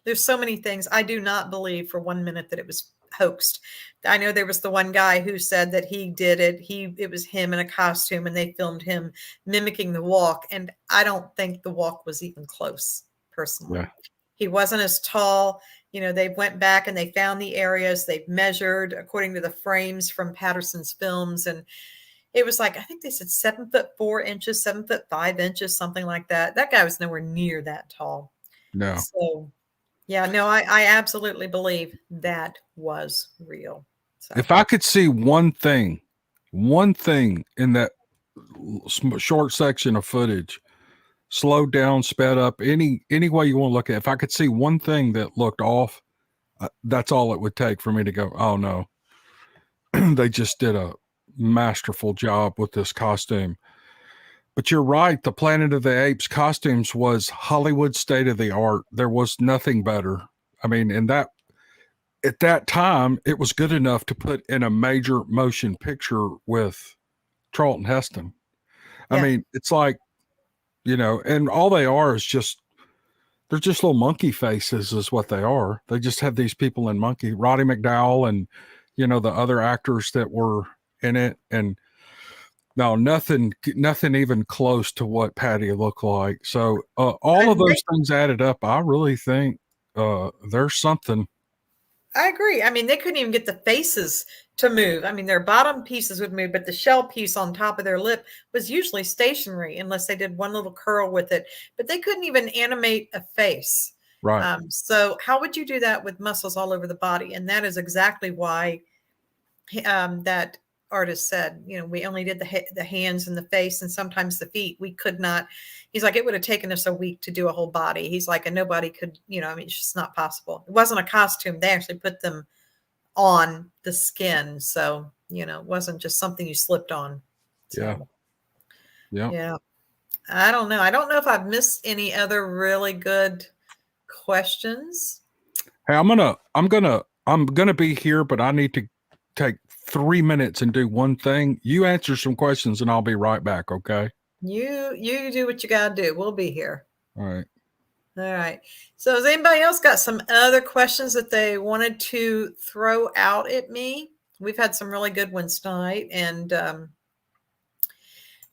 A: There's so many things. I do not believe for 1 minute that it was hoaxed. I know there was the one guy who said that he did it. It was him in a costume, and they filmed him mimicking the walk. And I don't think the walk was even close, personally.
B: Yeah.
A: He wasn't as tall. They went back and they found the areas. They've measured according to the frames from Patterson's films. And it was like, I think they said 7'4", 7'5", something like that. That guy was nowhere near that tall.
B: No.
A: So, yeah, no, I absolutely believe that was real. So.
B: If I could see one thing in that short section of footage, slowed down, sped up, any way you want to look at it, if I could see one thing that looked off, that's all it would take for me to go, oh no, they just did a masterful job with this costume. But you're right, the Planet of the Apes costumes was Hollywood state of the art. There was nothing better. I mean, at that time, it was good enough to put in a major motion picture with Charlton Heston.
A: Yeah.
B: I mean, it's like, and all they are is they're just little monkey faces is what they are. They just have these people in monkey, Roddy McDowell and, the other actors that were in it. And no, nothing even close to what Patty looked like. So all of those things added up, I really think there's something.
A: I agree. I mean, they couldn't even get the faces to move. I mean, their bottom pieces would move, but the shell piece on top of their lip was usually stationary unless they did one little curl with it. But they couldn't even animate a face.
B: Right.
A: So how would you do that with muscles all over the body? And that is exactly why that artist said, we only did the hands and the face and sometimes the feet. We could not. He's like, it would have taken us a week to do a whole body. He's like, and nobody could, it's just not possible. It wasn't a costume. They actually put them on the skin. So, it wasn't just something you slipped on. So, yeah. I don't know. I don't know if I've missed any other really good questions.
B: Hey, I'm gonna be here, but I need to take 3 minutes and do one thing. You answer some questions and I'll be right back. Okay.
A: You do what you got to do. We'll be here.
B: All right.
A: All right. So has anybody else got some other questions that they wanted to throw out at me? We've had some really good ones tonight. And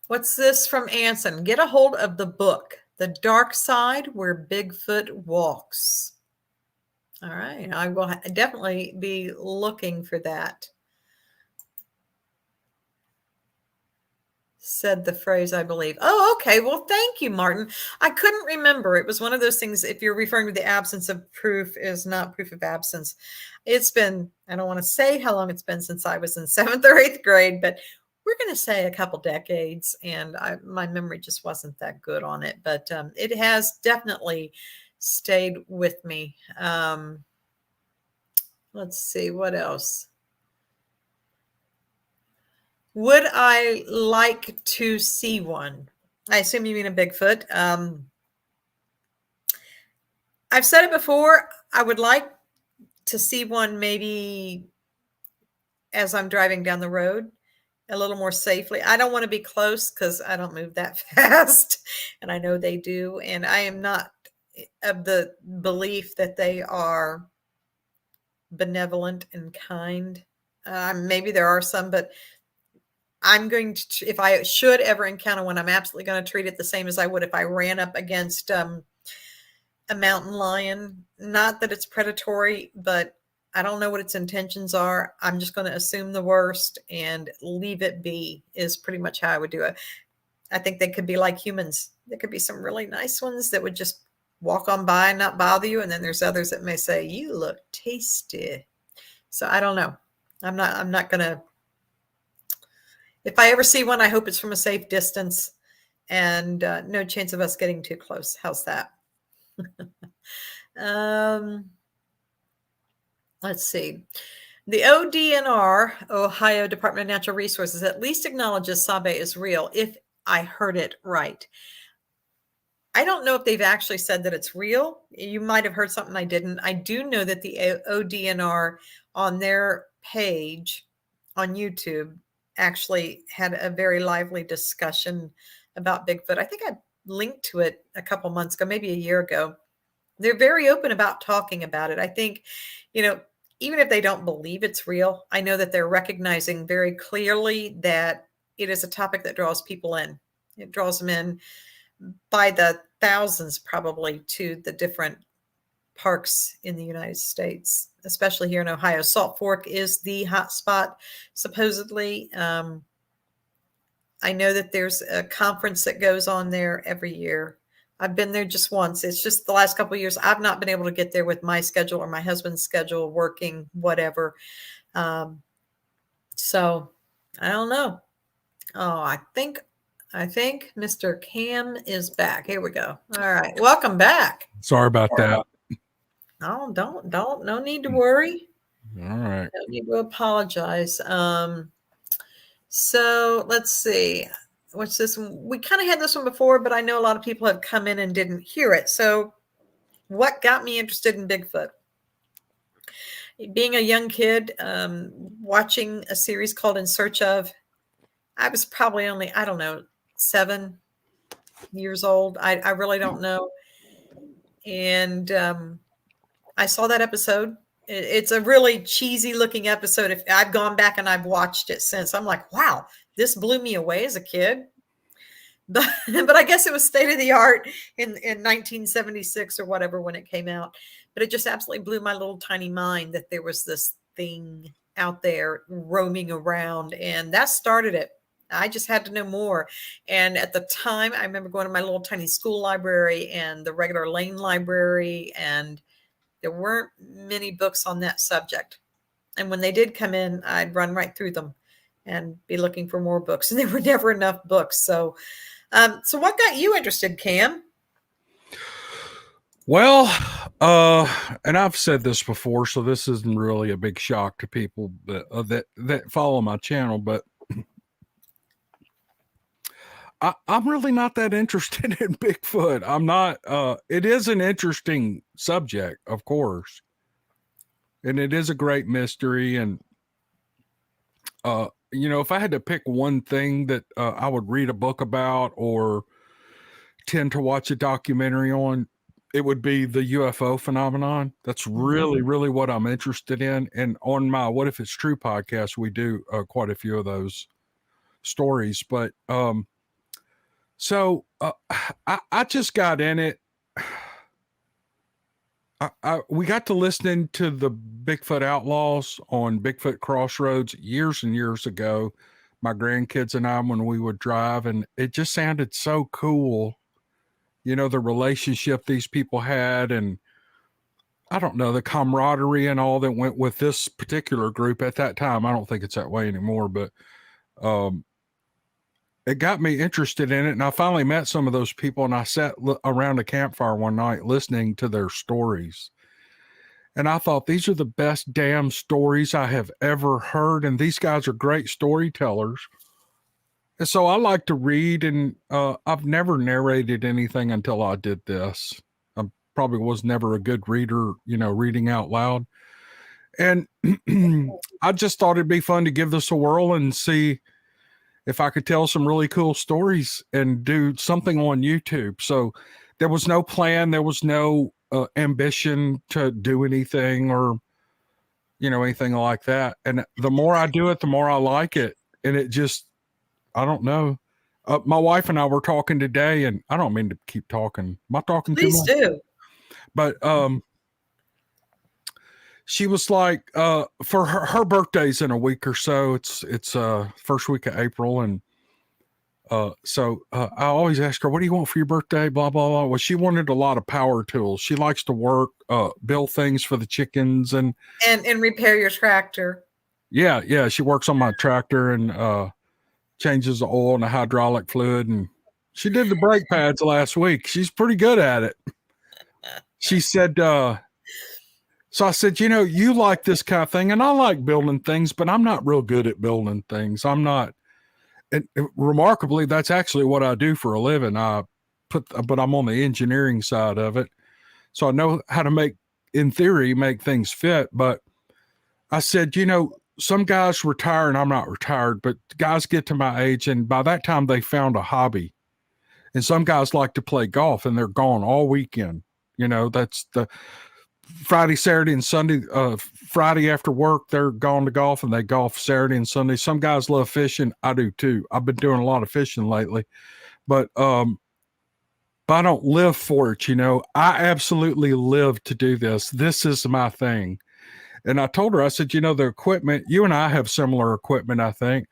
A: What's this from Anson? Get a hold of the book, The Dark Side Where Bigfoot Walks. All right. I will definitely be looking for that. Said the phrase, I believe. Oh, okay. Well, thank you, Martin. I couldn't remember. It was one of those things, if you're referring to the absence of proof is not proof of absence. It's been, I don't want to say how long it's been since I was in 7th or 8th grade, but we're going to say a couple decades, and my memory just wasn't that good on it, but it has definitely stayed with me. Let's see, what else? Would I like to see one? I assume you mean a Bigfoot. I've said it before. I would like to see one maybe as I'm driving down the road a little more safely. I don't want to be close because I don't move that fast, and I know they do. And I am not of the belief that they are benevolent and kind. Maybe there are some, but I'm going to, if I should ever encounter one, I'm absolutely going to treat it the same as I would if I ran up against a mountain lion. Not that it's predatory, but I don't know what its intentions are. I'm just going to assume the worst and leave it be, is pretty much how I would do it. I think they could be like humans. There could be some really nice ones that would just walk on by and not bother you. And then there's others that may say, you look tasty. So I don't know. I'm not going to, if I ever see one, I hope it's from a safe distance and no chance of us getting too close. How's that? Let's see. The ODNR, Ohio Department of Natural Resources, at least acknowledges Sabe is real, if I heard it right. I don't know if they've actually said that it's real. You might have heard something I didn't. I do know that the ODNR on their page on YouTube actually had a very lively discussion about Bigfoot. I think I linked to it a couple months ago, maybe a year ago. They're very open about talking about it. I think, even if they don't believe it's real, I know that they're recognizing very clearly that it is a topic that draws people in. It draws them in by the thousands, probably, to the different parks in the United States, especially here in Ohio. Salt Fork is the hot spot, supposedly. I know that there's a conference that goes on there every year. I've been there just once. It's just the last couple of years I've not been able to get there with my schedule or my husband's schedule, working, whatever. So I don't know. Oh, I think Mr. Cam is back. Here we go. All right. Welcome back.
B: Sorry about that.
A: Oh, no need to worry.
B: All right.
A: No need to apologize. So let's see. What's this one? We kind of had this one before, but I know a lot of people have come in and didn't hear it. So what got me interested in Bigfoot? Being a young kid, watching a series called In Search Of, I was probably only, I don't know, 7 years old. I really don't know. And I saw that episode. It's a really cheesy looking episode. If I've gone back and I've watched it since, I'm like, wow, this blew me away as a kid. But I guess it was state of the art in 1976 or whatever when it came out. But it just absolutely blew my little tiny mind that there was this thing out there roaming around, and that started it. I just had to know more. And at the time, I remember going to my little tiny school library and the regular lane library, and there weren't many books on that subject. And when they did come in, I'd run right through them and be looking for more books. And there were never enough books. So what got you interested, Cam?
B: Well, and I've said this before, so this isn't really a big shock to people that follow my channel, but I'm really not that interested in Bigfoot. I'm not. It is an interesting subject, of course, and it is a great mystery. And if I had to pick one thing that I would read a book about or tend to watch a documentary on, it would be the UFO phenomenon. That's really, really what I'm interested in. And on my What If It's True podcast, we do quite a few of those stories. But So I just got in it. We got to listening to the Bigfoot Outlaws on Bigfoot Crossroads years and years ago. My grandkids and I, when we would drive, and it just sounded so cool. You know, the relationship these people had, and I don't know, the camaraderie and all that went with this particular group at that time. I don't think it's that way anymore, but um, it got me interested in it. And I finally met some of those people, and I sat around a campfire one night listening to their stories. And I thought, these are the best damn stories I have ever heard. And these guys are great storytellers. And so I like to read, and I've never narrated anything until I did this. I probably was never a good reader, you know, reading out loud. And I just thought it'd be fun to give this a whirl and see if I could tell some really cool stories and do something on YouTube. So there was no plan. There was no ambition to do anything or, you know, anything like that. And the more I do it, the more I like it. And it just, I don't know. My wife and I were talking today, and I don't mean to keep talking. Am I talking too
A: Please
B: much?
A: do.
B: But she was like, for her birthday's in a week or so. It's first week of April, and so I always ask her, "What do you want for your birthday?" Blah blah blah. Well, she wanted a lot of power tools. She likes to work, build things for the chickens, and
A: repair your tractor.
B: Yeah. She works on my tractor and changes the oil and the hydraulic fluid, and she did the brake pads last week. She's pretty good at it. She said, so I said, you know, you like this kind of thing, and I like building things, but I'm not real good at building things. I'm not. And remarkably, that's actually what I do for a living. But I'm on the engineering side of it. So I know how to in theory, make things fit. But I said, you know, some guys retire, and I'm not retired, but guys get to my age, and by that time they found a hobby. And some guys like to play golf, and they're gone all weekend. You know, that's the Friday, Saturday, and Sunday. Friday after work, they're gone to golf, and they golf Saturday and Sunday. Some guys love fishing. I do too. I've been doing a lot of fishing lately, but I don't live for it. You know, I absolutely live to do this. This is my thing. And I told her, I said, you know, the equipment, you and I have similar equipment, I think.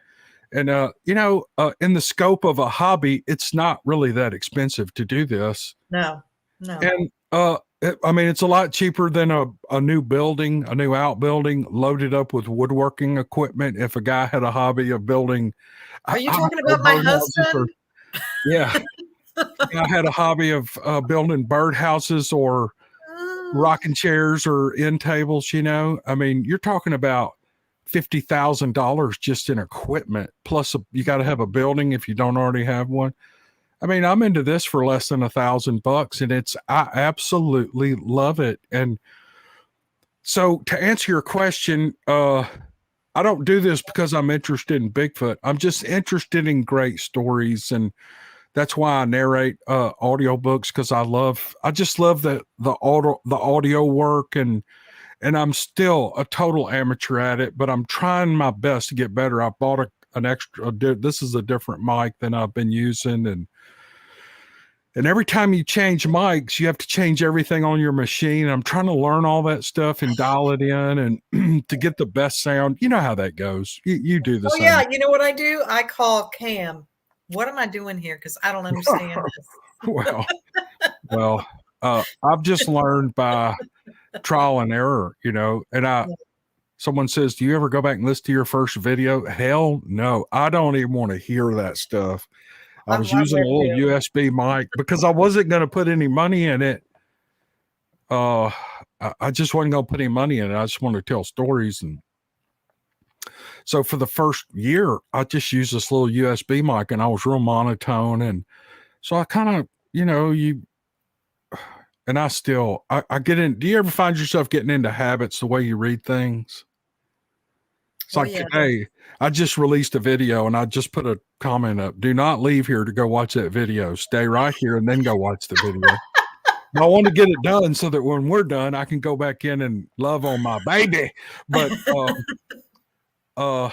B: And, you know, in the scope of a hobby, it's not really that expensive to do this.
A: No.
B: And, I mean, it's a lot cheaper than a new building, a new outbuilding loaded up with woodworking equipment. If a guy had a hobby of building,
A: are you talking about my husband?
B: Yeah. I had a hobby of building birdhouses or rocking chairs or end tables, you know. I mean, you're talking about $50,000 just in equipment. Plus, you got to have a building if you don't already have one. I mean, I'm into this for less than $1,000, and I absolutely love it. And so, to answer your question, I don't do this because I'm interested in Bigfoot. I'm just interested in great stories, and that's why I narrate audiobooks, because I just love the audio work, and I'm still a total amateur at it, but I'm trying my best to get better. I bought an extra. This is a different mic than I've been using, and every time you change mics, you have to change everything on your machine. I'm trying to learn all that stuff and dial it in, and to get the best sound. You know how that goes. You do the same.
A: Yeah, you know what I do? I call Cam. What am I doing here? Because I don't understand this.
B: well, I've just learned by trial and error, you know. And someone says, "Do you ever go back and listen to your first video?" Hell no, I don't even want to hear that stuff. I was using a little USB mic because I wasn't going to put any money in it. I just wasn't going to put any money in it. I just wanted to tell stories. And so for the first year, I just used this little USB mic, and I was real monotone. And so I kind of, you know, and I get in. Do you ever find yourself getting into habits the way you read things? It's like today, I just released a video, and I just put a comment up. Do not leave here to go watch that video. Stay right here and then go watch the video. I want to get it done so that when we're done, I can go back in and love on my baby. But I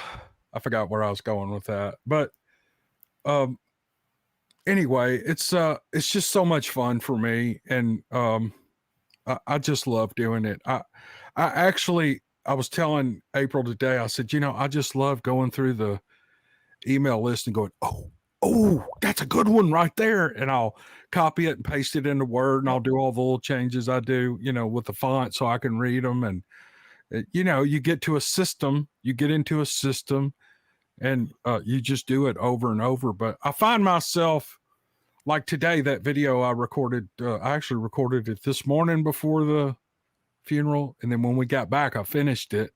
B: forgot where I was going with that. But anyway, it's just so much fun for me, and I just love doing it. I was telling April today, I said, I just love going through the email list and going, oh, that's a good one right there. And I'll copy it and paste it into Word, and I'll do all the little changes I do, with the font so I can read them. And, you get to a system, you get into a system, and you just do it over and over. But I find myself, like today, that video I recorded, I actually recorded it this morning before the funeral. And then when we got back, I finished it.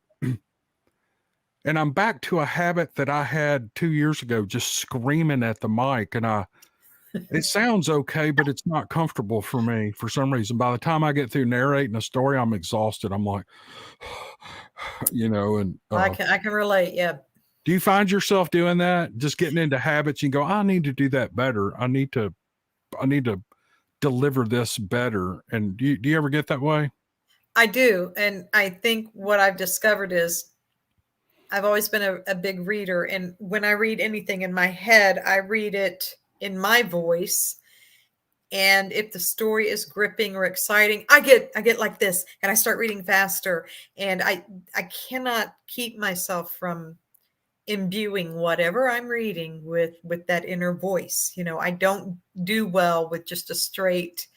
B: And I'm back to a habit that I had 2 years ago, just screaming at the mic. And it sounds okay, but it's not comfortable for me for some reason. By the time I get through narrating a story, I'm exhausted. I'm like, and
A: I can relate. Yeah.
B: do you find yourself doing that? Just getting into habits, you go, I need to do that better. I need to deliver this better. And do you ever get that way?
A: I do. And I think what I've discovered is I've always been a big reader. And when I read anything in my head, I read it in my voice. And if the story is gripping or exciting, I get like this and I start reading faster. And I cannot keep myself from imbuing whatever I'm reading with that inner voice. I don't do well with just a straight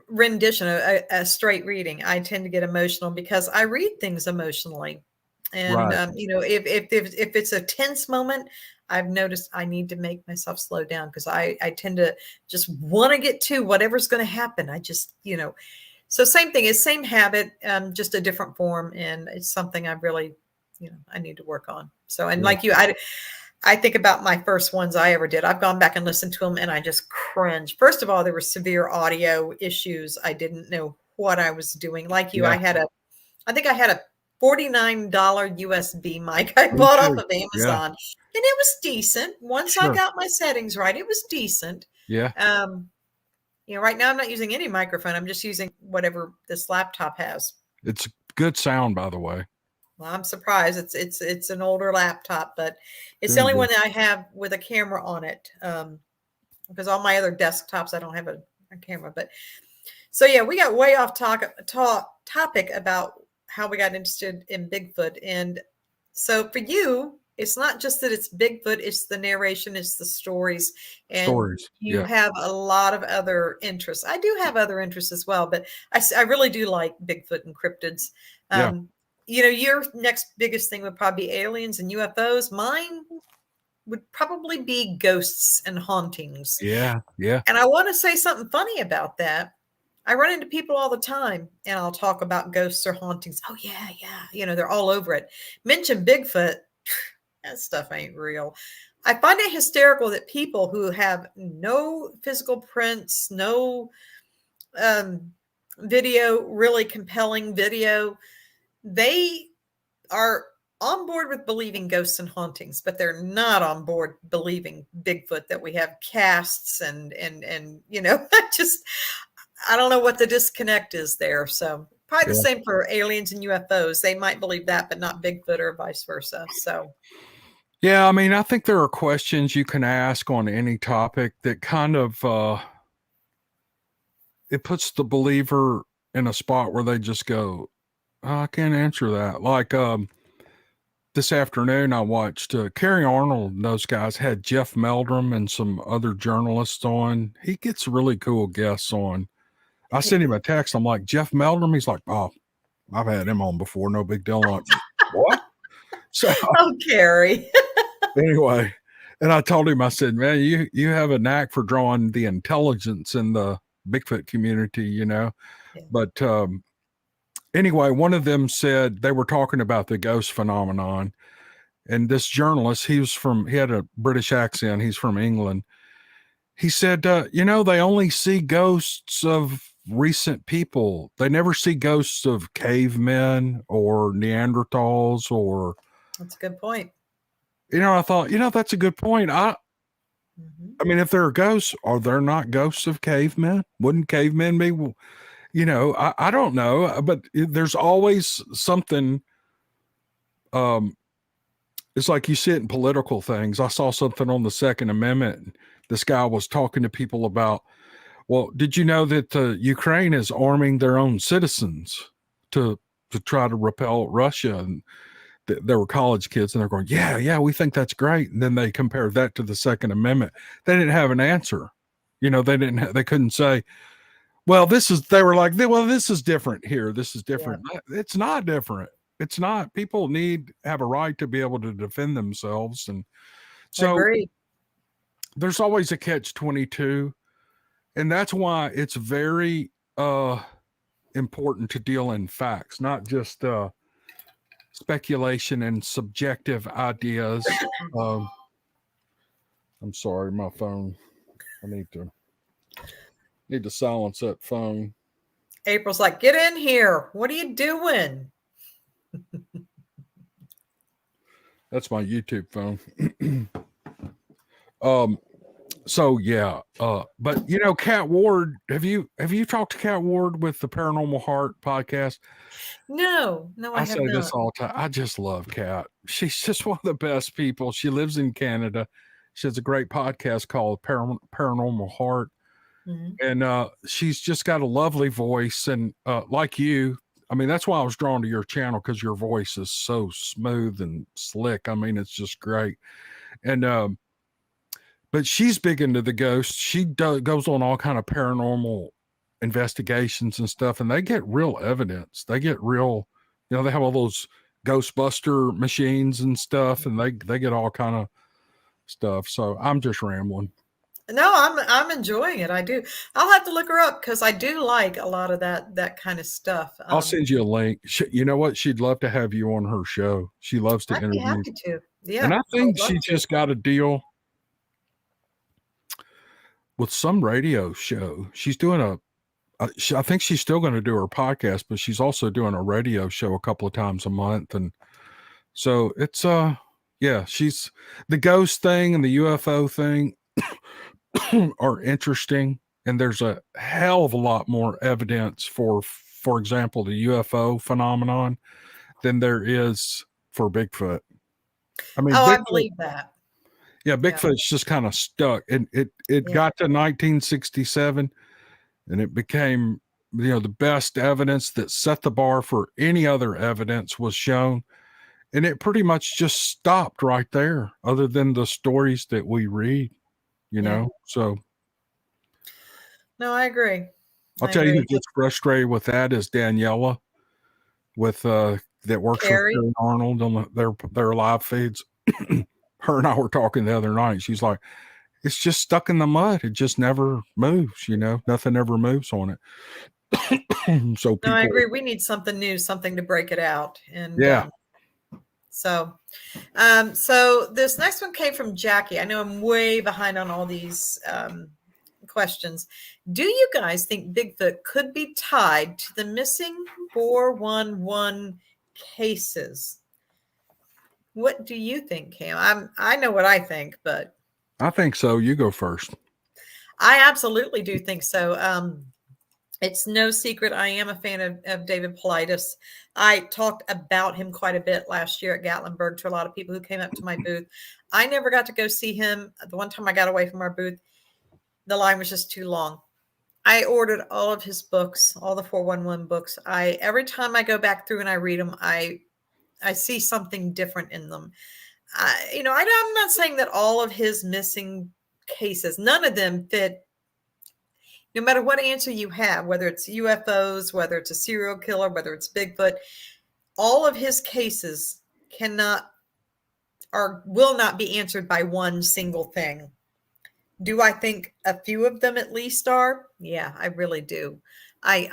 A: rendition, a straight reading. I tend to get emotional because I read things emotionally. And
B: Right.
A: if it's a tense moment, I've noticed I need to make myself slow down because I tend to just want to get to whatever's going to happen. I just, so same thing, is same habit, just a different form. And it's something I've really, I need to work on. So, and
B: Yeah.
A: like you, I think about my first ones I ever did. I've gone back and listened to them and I just cringe. First of all, there were severe audio issues. I didn't know what I was doing. Like you,
B: Yeah.
A: I think I had a $49 USB mic I
B: Me
A: bought off
B: too.
A: of
B: Yeah.
A: Amazon, and it was decent. Once I
B: Sure.
A: got my settings right, it was decent.
B: Yeah.
A: Right now I'm not using any microphone. I'm just using whatever this laptop has.
B: It's good sound, by the way.
A: Well, I'm surprised. It's an older laptop, but it's the
B: Very
A: only one
B: good.
A: that I have with a camera on it. Because all my other desktops, I don't have a camera. But so yeah, we got way off topic about how we got interested in Bigfoot. And so for you, it's not just that it's Bigfoot, it's the narration, it's the stories. And
B: Stories.
A: you
B: Yeah.
A: have a lot of other interests. I do have other interests as well, but I really do like Bigfoot and cryptids.
B: Yeah.
A: Your next biggest thing would probably be aliens and UFOs. Mine would probably be ghosts and hauntings.
B: Yeah. Yeah.
A: And I want to say something funny about that. I run into people all the time and I'll talk about ghosts or hauntings. Oh, yeah, yeah. They're all over it. Mention Bigfoot. That stuff ain't real. I find it hysterical that people who have no physical prints, no video, really compelling video, they are on board with believing ghosts and hauntings, but they're not on board believing Bigfoot, that we have casts and just, I don't know what the disconnect is there. So probably the
B: Yeah.
A: same for aliens and UFOs. They might believe that, but not Bigfoot or vice versa. So
B: Yeah. I mean, I think there are questions you can ask on any topic that kind of, it puts the believer in a spot where they just go, "Oh, I can't answer that." Like, this afternoon, I watched Carrie Arnold and those guys had Jeff Meldrum and some other journalists on. He gets really cool guests on. I sent him a text. I'm like, Jeff Meldrum? He's like, oh, I've had him on before. No big deal. I'm like, what? So
A: oh, Carrie.
B: anyway, and I told him, I said, man, you have a knack for drawing the intelligence in the Bigfoot community,
A: Yeah.
B: But anyway, one of them said they were talking about the ghost phenomenon. And this journalist, he had a British accent. He's from England. He said, they only see ghosts of recent people. They never see ghosts of cavemen or Neanderthals or.
A: That's a good point.
B: I thought, that's a good point. I mean, if there are ghosts, are there not ghosts of cavemen? Wouldn't cavemen be, I don't know, but there's always something. It's like you see it in political things. I saw something on the Second Amendment. this guy was talking to people about, well, did you know that Ukraine is arming their own citizens to try to repel Russia? And there were college kids, and they're going, yeah, we think that's great. And then they compared that to the Second Amendment. They didn't have an answer. They couldn't say, well, they were like, well, this is different here. This is different. Yeah. It's not different. It's not. People have a right to be able to defend themselves. And so there's always a catch-22. And that's why it's very important to deal in facts, not just speculation and subjective ideas. I'm sorry, my phone. I need to silence that phone.
A: April's like, get in here. What are you doing?
B: That's my YouTube phone. So yeah, but Kat Ward, have you talked to Kat Ward with the Paranormal Heart podcast?
A: No, I say
B: this all the time. I just love Kat. She's just one of the best people. She lives in Canada. She has a great podcast called Paranormal Heart. Mm-hmm. And she's just got a lovely voice. And like you, I mean, that's why I was drawn to your channel, because your voice is so smooth and slick. I mean, it's just great. And but she's big into the ghosts. She goes on all kind of paranormal investigations and stuff, and they get real evidence. They get real, they have all those Ghostbuster machines and stuff, and they get all kind of stuff. So I'm just rambling.
A: No, I'm enjoying it. I do. I'll have to look her up, because I do like a lot of that kind of stuff.
B: I'll send you a link. You know what? She'd love to have you on her show. She loves to interview.
A: I'd be happy to. Yeah.
B: And I think she just got a deal with some radio show. She's doing I think she's still going to do her podcast, but she's also doing a radio show a couple of times a month. And so it's, she's the ghost thing and the UFO thing are interesting. And there's a hell of a lot more evidence for example, the UFO phenomenon than there is for Bigfoot. I mean,
A: I believe that.
B: Yeah, Bigfoot's just kind of stuck. And it got to 1967, and it became, the best evidence that set the bar for any other evidence was shown. And it pretty much just stopped right there, other than the stories that we read, so.
A: No, I agree.
B: I'll tell you who gets frustrated with that is Daniela, that works with Carrie Arnold on their live feeds. Her and I were talking the other night. She's like, it's just stuck in the mud. It just never moves, nothing ever moves on it. So
A: I agree. We need something new, something to break it out. And so this next one came from Jackie. I know I'm way behind on all these questions. Do you guys think Bigfoot could be tied to the missing 411 cases? What do you think, Cam? I know what I think, but
B: I think so. You go first.
A: I absolutely do think so. It's no secret I am a fan of David Paulides. I talked about him quite a bit last year at Gatlinburg to a lot of people who came up to my booth. I never got to go see him. The one time I got away from our booth, the line was just too long. I ordered all of his books, all the 411 books. Every time I go back through and I read them, I see something different in them. I'm not saying that all of his missing cases, none of them fit. No matter what answer you have, whether it's UFOs, whether it's a serial killer, whether it's Bigfoot, all of his cases will not be answered by one single thing. Do I think a few of them at least are? Yeah, I really do. I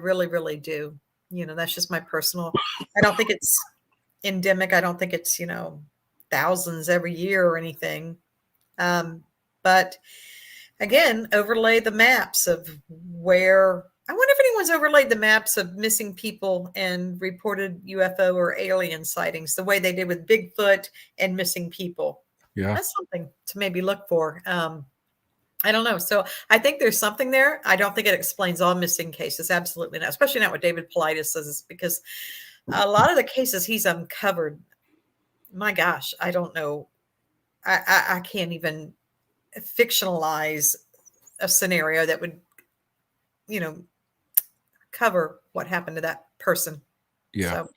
A: really, really do. That's just my personal, I don't think it's endemic. I don't think it's, thousands every year or anything. But again, overlay the maps of where, I wonder if anyone's overlaid the maps of missing people and reported UFO or alien sightings the way they did with Bigfoot and missing people.
B: Yeah.
A: That's something to maybe look for. I don't know. So I think there's something there. I don't think it explains all missing cases. Absolutely not. Especially not what David Paulides says, because a lot of the cases he's uncovered, my gosh, I don't know. I can't even fictionalize a scenario that would, cover what happened to that person.
B: Yeah.
A: So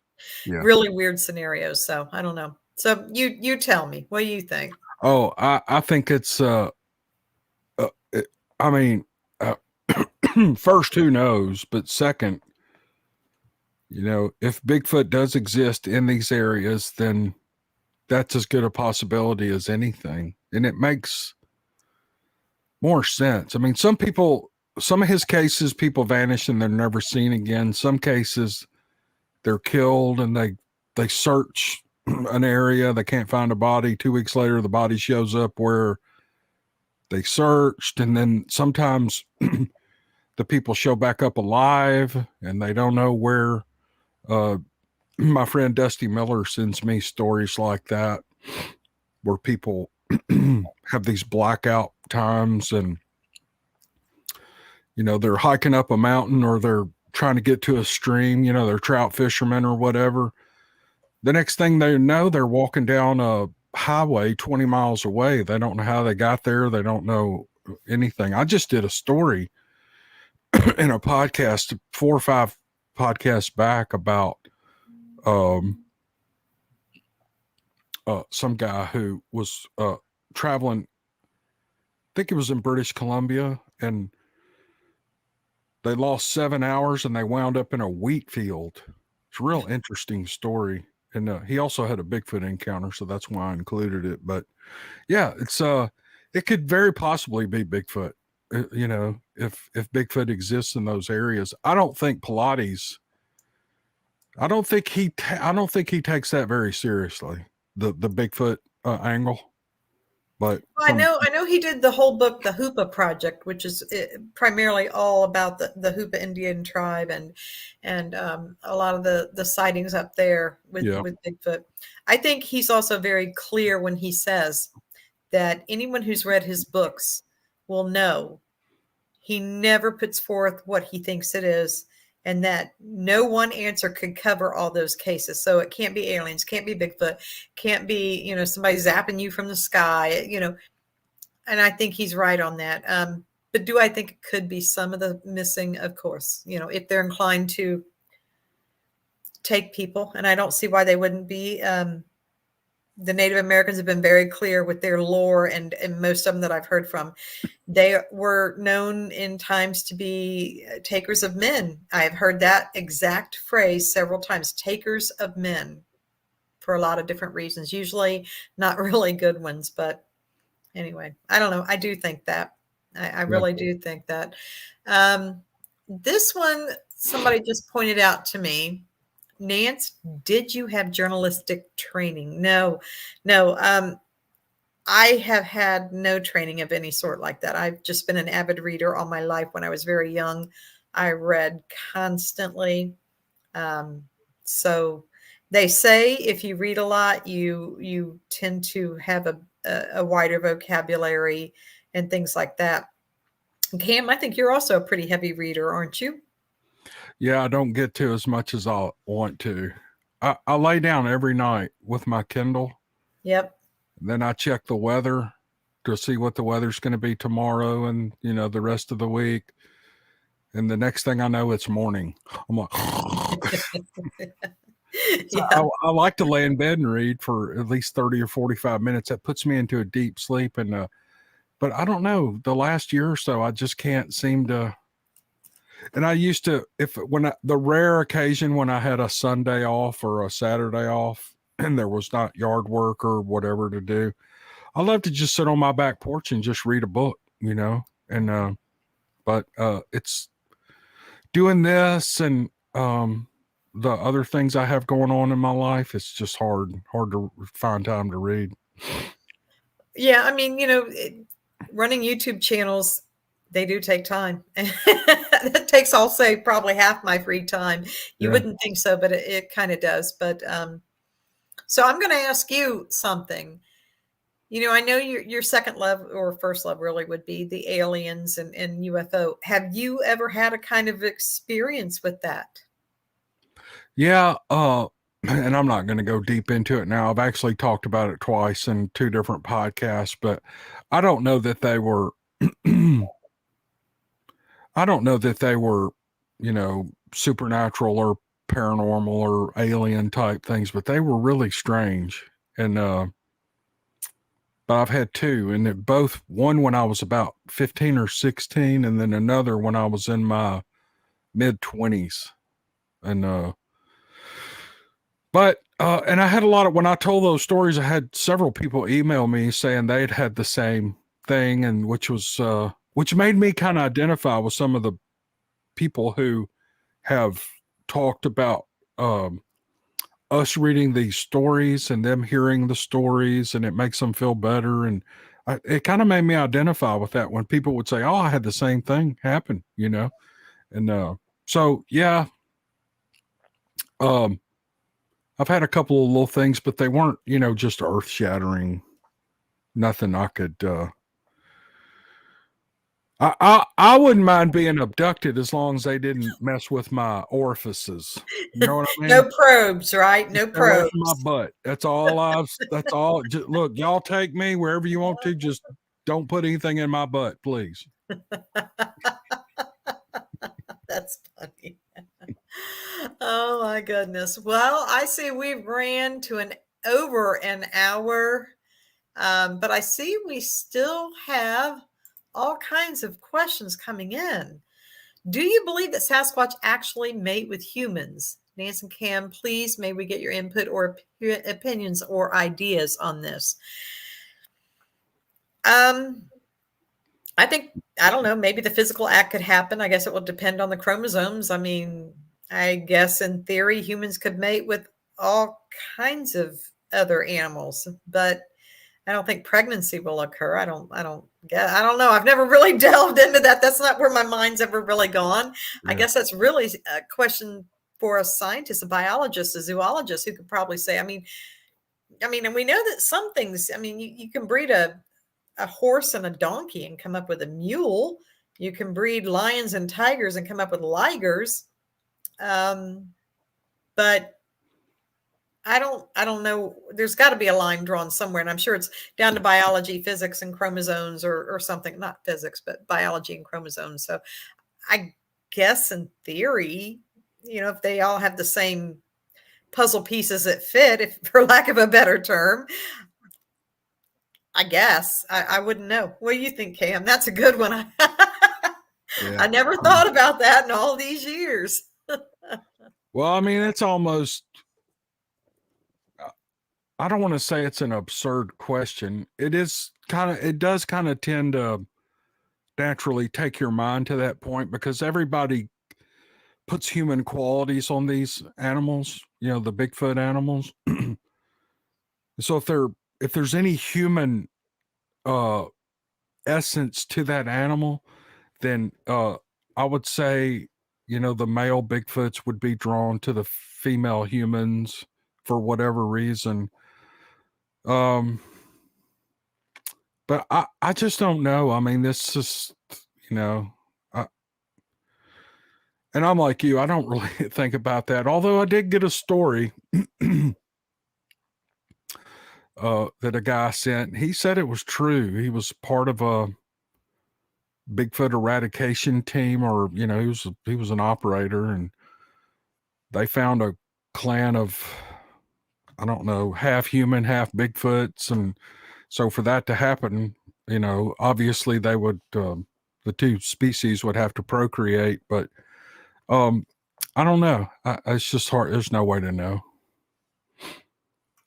B: Yeah.
A: really weird scenarios. So I don't know. So you tell me, what do you think?
B: Oh, I think it's, I mean, first, who knows? But second, if Bigfoot does exist in these areas, then that's as good a possibility as anything. And it makes more sense. I mean, some of his cases, people vanish and they're never seen again. Some cases, they're killed and they search an area, they can't find a body. 2 weeks later, the body shows up where they searched. And then sometimes the people show back up alive and they don't know where. My friend Dusty Miller sends me stories like that where people have these blackout times and they're hiking up a mountain or they're trying to get to a stream, they're trout fishermen or whatever. The next thing they know, they're walking down a highway 20 miles away. They don't know how they got there. They don't know anything. I just did a story in a podcast 4 or 5 podcasts back about some guy who was traveling, I think it was in British Columbia, and they lost 7 hours and they wound up in a wheat field. It's a real interesting story. And he also had a Bigfoot encounter, so that's why I included it. But yeah, it could very possibly be Bigfoot. If Bigfoot exists in those areas, I don't think Pilates. I don't think he takes that very seriously. The Bigfoot angle. But
A: I know he did the whole book, the Hoopa Project, which is primarily all about the Hoopa Indian tribe and a lot of the sightings up there with Bigfoot. I think he's also very clear when he says that anyone who's read his books will know he never puts forth what he thinks it is, and that no one answer could cover all those cases. So it can't be aliens, can't be Bigfoot, can't be, somebody zapping you from the sky, and I think he's right on that. But do I think it could be some of the missing? Of course, if they're inclined to take people, and I don't see why they wouldn't be. The Native Americans have been very clear with their lore, and most of them that I've heard from, they were known in times to be takers of men. I've heard that exact phrase several times, takers of men, for a lot of different reasons, usually not really good ones. But anyway, I don't know. I do think that. I really do think that. This one, somebody just pointed out to me, Nance, did you have journalistic training? No. I have had no training of any sort like that. I've just been an avid reader all my life. When I was very young, I read constantly. So they say if you read a lot, you tend to have a wider vocabulary and things like that. Cam, I think you're also a pretty heavy reader, aren't you?
B: Yeah, I don't get to as much as I want to. I lay down every night with my Kindle.
A: Yep.
B: Then I check the weather to see what the weather's going to be tomorrow and, the rest of the week. And the next thing I know, it's morning. I'm like, so I like to lay in bed and read for at least 30 or 45 minutes. That puts me into a deep sleep. And, but I don't know, the last year or so, I just can't seem to. And I used to, the rare occasion when I had a Sunday off or a Saturday off and there was not yard work or whatever to do, I love to just sit on my back porch and just read a book, and, but it's doing this and the other things I have going on in my life. It's just hard to find time to read.
A: Yeah. I mean, running YouTube channels, they do take time. That takes, I'll say, probably half my free time. You wouldn't think so, but it kind of does. But so I'm going to ask you something. I know your second love or first love really would be the aliens and UFO. Have you ever had a kind of experience with that?
B: Yeah. and I'm not going to go deep into it now. I've actually talked about it twice in 2 different podcasts, but I don't know that they were, I don't know that they were, supernatural or paranormal or alien type things, but they were really strange. And, but I've had 2, and it both, one when I was about 15 or 16, and then another when I was in my mid 20s. And, and I had a lot of, when I told those stories, I had several people email me saying they'd had the same thing, and which made me kind of identify with some of the people who have talked about, us reading these stories and them hearing the stories, and it makes them feel better. And it kind of made me identify with that when people would say, "Oh, I had the same thing happen," and, so yeah, um, I've had a couple of little things, but they weren't, just earth shattering. Nothing I could. I wouldn't mind being abducted as long as they didn't mess with my orifices. You know what I mean?
A: No probes, right? No
B: Stay away from my
A: probes.
B: butt. That's all I've. That's all. Just, look, y'all take me wherever you want to. Just don't put anything in my butt, please.
A: That's funny. Oh my goodness. Well, I see we ran to over an hour, but I see we still have all kinds of questions coming in. Do you believe that Sasquatch actually mate with humans? Nance and Cam, please, may we get your input or opinions or ideas on this? I think, I don't know, maybe the physical act could happen. I guess it will depend on the chromosomes. I mean, I guess in theory, humans could mate with all kinds of other animals, but I don't think pregnancy will occur. I don't know. I've never really delved into that. That's not where my mind's ever really gone.
B: Yeah.
A: I guess that's really a question for a scientist, a biologist, a zoologist who could probably say, I mean, and we know that some things, I mean, you can breed a horse and a donkey and come up with a mule. You can breed lions and tigers and come up with ligers. But I don't know. There's got to be a line drawn somewhere, and I'm sure it's down to biology, physics, and chromosomes, or something. Not physics, but biology and chromosomes. So, I guess in theory, if they all have the same puzzle pieces that fit, if for lack of a better term, I guess I wouldn't know. What do you think, Cam? That's a good one.
B: Yeah.
A: I never thought about that in all these years.
B: Well, I mean, it's almost, I don't want to say it's an absurd question. It does kind of tend to naturally take your mind to that point because everybody puts human qualities on these animals, the Bigfoot animals. So if there's any human essence to that animal, then I would say, the male Bigfoots would be drawn to the female humans for whatever reason. But I just don't know. I mean, this is, I, and I'm like you, I don't really think about that. Although I did get a story that a guy sent. He said it was true. He was part of a Bigfoot eradication team, or he was an operator, and they found a clan of, I don't know, half human, half Bigfoots, and so for that to happen, obviously they would, the 2 species would have to procreate, but I don't know. It's just hard. There's no way to know.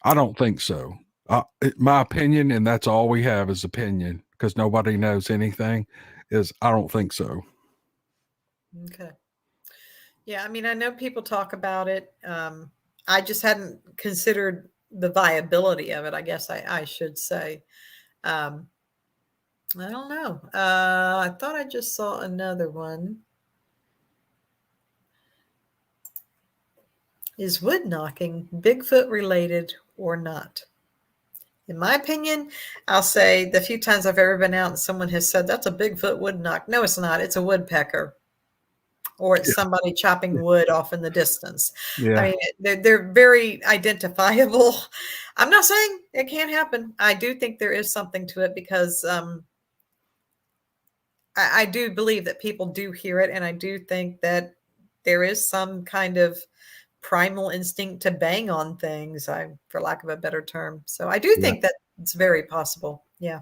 B: I don't think so. My opinion, and that's all we have is opinion, because nobody knows anything, is I don't think so.
A: Okay. Yeah, I mean, I know people talk about it. I just hadn't considered the viability of it, I guess I should say. I don't know. I thought I just saw another one. Is wood knocking Bigfoot related or not? In my opinion, I'll say the few times I've ever been out and someone has said, that's a Bigfoot wood knock. No, it's not. It's a woodpecker. or it's somebody chopping wood off in the distance. I
B: Yeah.
A: mean, they're very identifiable. I'm not saying it can't happen. I do think there is something to it because I do believe that people do hear it, and I do think that there is some kind of primal instinct to bang on things, for lack of a better term. So I do
B: Yeah.
A: think that it's very possible. Yeah.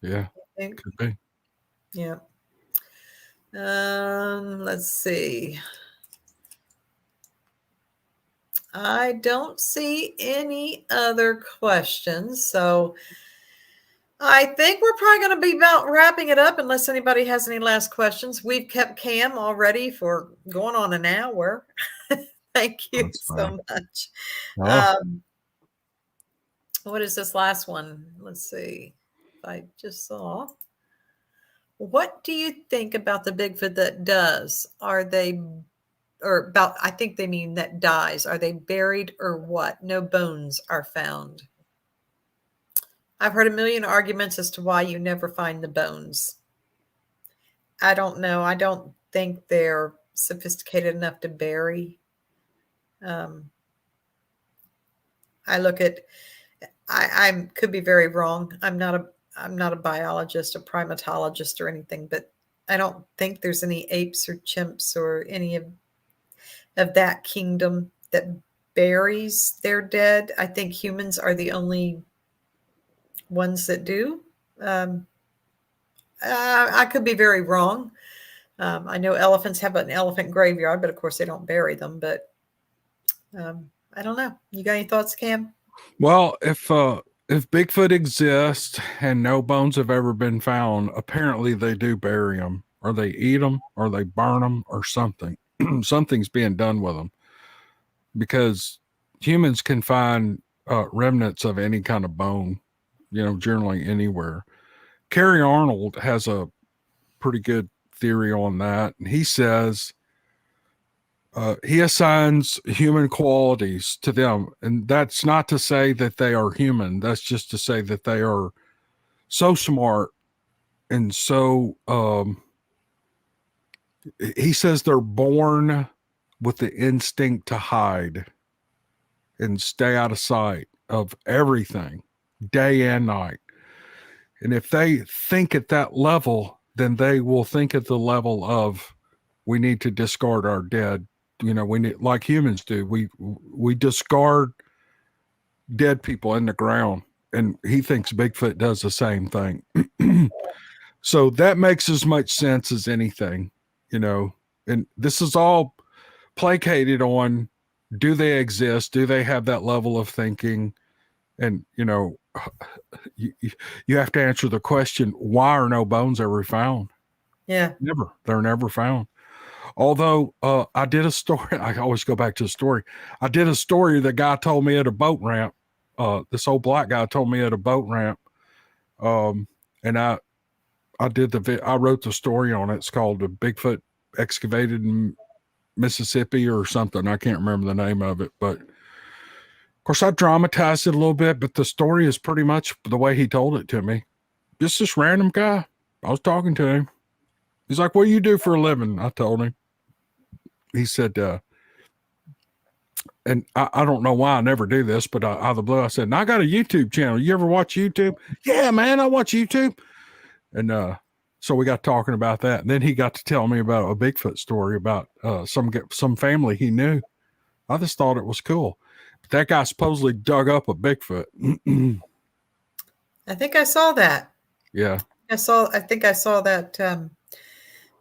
B: Yeah.
A: I think,
B: Could be.
A: yeah. Let's see. I don't see any other questions. So I think we're probably going to be about wrapping it up unless anybody has any last questions. We've kept Cam already for going on an hour. Thank you
B: That's fine.
A: so much.
B: Oh,
A: What is this last one? Let's see. I just saw. What do you think about the Bigfoot that does? Are they, or about, I think they mean that dies. Are they buried or what? No bones are found. I've heard a million arguments as to why you never find the bones. I don't know. I don't think they're sophisticated enough to bury. I look at, I could be very wrong. I'm not a biologist, a primatologist, or anything, but I don't think there's any apes or chimps or any of that kingdom that buries their dead. I think humans are the only ones that do. I could be very wrong. I know elephants have an elephant graveyard, but of course they don't bury them. But I don't know. You got any thoughts, Cam?
B: well, if Bigfoot exists and no bones have ever been found, apparently they do bury them, or they eat them, or they burn them, or something. Something's being done with them because humans can find remnants of any kind of bone, generally anywhere. Kerry Arnold has a pretty good theory on that, and he says he assigns human qualities to them, and that's not to say that they are human. That's just to say that they are so smart and so. He says they're born with the instinct to hide and stay out of sight of everything, day and night. And if they think at that level, then they will think at the level of we need to discard our dead. We need, like humans do. We discard dead people in the ground, and he thinks Bigfoot does the same thing. So that makes as much sense as anything, And this is all placated on: do they exist? Do they have that level of thinking? And you have to answer the question: why are no bones ever found?
A: Yeah.
B: Never. They're never found. Although I did a story, I always go back to the story. I did a story the guy told me at a boat ramp. This old black guy told me at a boat ramp, and I wrote the story on it. It's called "The Bigfoot Excavated in Mississippi" or something. I can't remember the name of it, but of course I dramatized it a little bit. But the story is pretty much the way he told it to me. Just this random guy. I was talking to him. He's like, "What do you do for a living?" I told him. He said, and I don't know why I never do this, but out of the blue, I said, I got a YouTube channel. You ever watch YouTube? Yeah, man, I watch YouTube. And so we got talking about that. And then he got to tell me about a Bigfoot story about some family he knew. I just thought it was cool. But that guy supposedly dug up a Bigfoot.
A: I think I saw that.
B: Yeah.
A: I think I saw that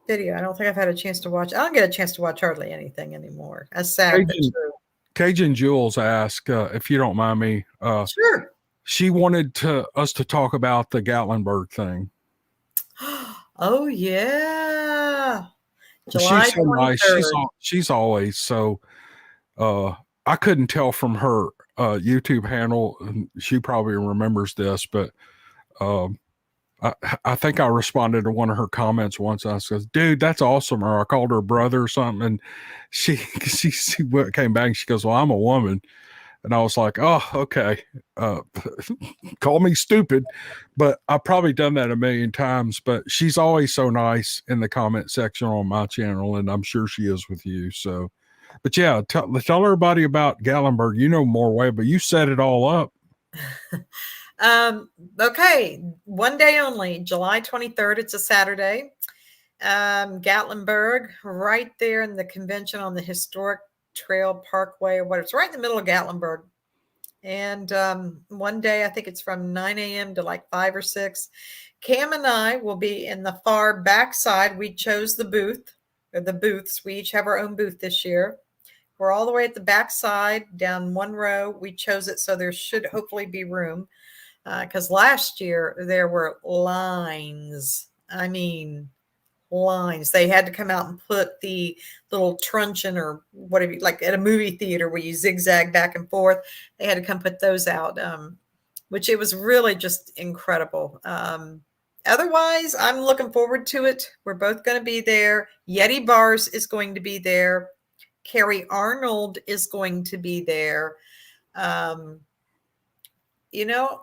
A: video. I don't think I've had a chance to watch. I don't get a chance to watch hardly anything anymore. That's sad, but true.
B: Cajun Jules asked, if you don't mind me.
A: Sure.
B: She wanted us to talk about the Gatlinburg thing.
A: Oh yeah. July
B: She's so nice.
A: 23rd.
B: She's always so. I couldn't tell from her YouTube handle. And she probably remembers this, but I think I responded to one of her comments once. I said, "Dude, that's awesome," or I called her brother or something, and she came back and she goes, "Well, I'm a woman." And I was like, oh, okay. Call me stupid, but I've probably done that a million times. But she's always so nice in the comment section on my channel, and I'm sure she is with you. So, but yeah, tell everybody about Gatlinburg. You know more way, but you set it all up.
A: Okay, one day only, July 23rd. It's a Saturday. Gatlinburg, right there in the convention on the historic trail parkway or what. It's right in the middle of Gatlinburg. And one day, I think it's from 9 a.m. to like 5 or 6. Cam and I will be in the far back side. We chose the booth, or the booths. We each have our own booth this year. We're all the way at the back side, down one row. We chose it so there should hopefully be room. Because last year there were lines. I mean, lines. They had to come out and put the little truncheon or whatever, like at a movie theater where you zigzag back and forth. They had to come put those out, which it was really just incredible. Otherwise, I'm looking forward to it. We're both going to be there. Yeti Bars is going to be there. Carrie Arnold is going to be there. You know,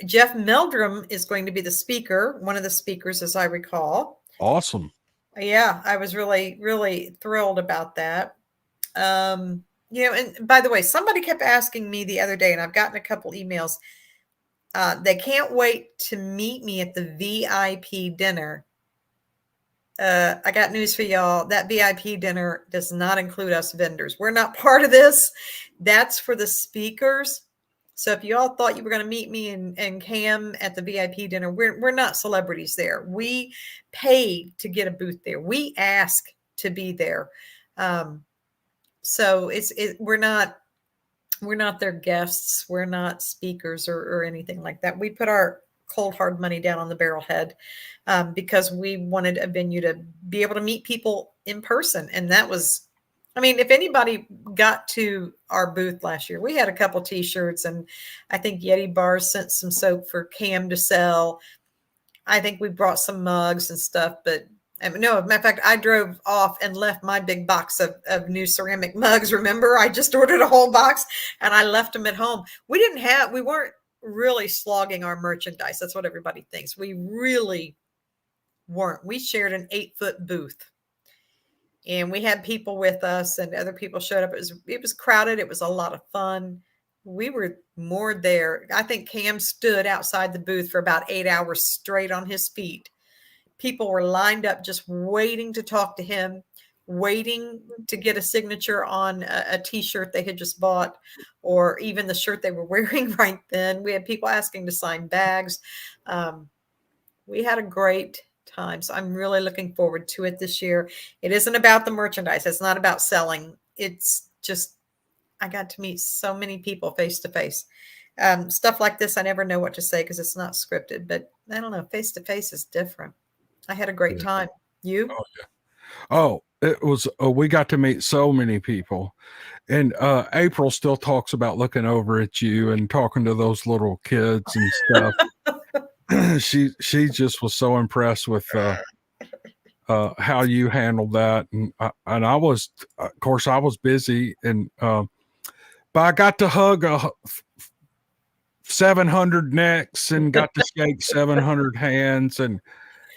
A: Jeff Meldrum is going to be the speaker, one of the speakers, as I recall.
B: Awesome.
A: Yeah, I was really, really thrilled about that. You know, and by the way, somebody kept asking me the other day, and I've gotten a couple emails. They can't wait to meet me at the VIP dinner. I got news for y'all. That VIP dinner does not include us vendors. We're not part of this. That's for the speakers. So if you all thought you were going to meet me and Cam at the VIP dinner, we're not celebrities there. We pay to get a booth there. We ask to be there. So we're not their guests. We're not speakers or anything like that. We put our cold hard money down on the barrelhead because we wanted a venue to be able to meet people in person. And that was, I mean, if anybody got to our booth last year, we had a couple t-shirts, and I think Yeti Bars sent some soap for Cam to sell. I think we brought some mugs and stuff, but no, matter of fact, I drove off and left my big box of new ceramic mugs. Remember, I just ordered a whole box and I left them at home. We weren't really slogging our merchandise. That's what everybody thinks. We really weren't. We shared an 8-foot booth. And we had people with us, and other people showed up. It was crowded. It was a lot of fun. We were more there. I think Cam stood outside the booth for about 8 hours straight on his feet. People were lined up just waiting to talk to him, waiting to get a signature on a t-shirt they had just bought, or even the shirt they were wearing right then. We had people asking to sign bags. We had a great time. So I'm really looking forward to it this year. It isn't about the merchandise. It's not about selling. It's just, I got to meet so many people face to face. Stuff like this, I never know what to say because it's not scripted, but I don't know. Face to face is different. I had a great time. You?
B: Oh, yeah. Oh, it was, we got to meet so many people. And April still talks about looking over at you and talking to those little kids and stuff. she just was so impressed with how you handled that, and I was, of course, I was busy, and but I got to hug 700 necks and got to shake 700 hands, and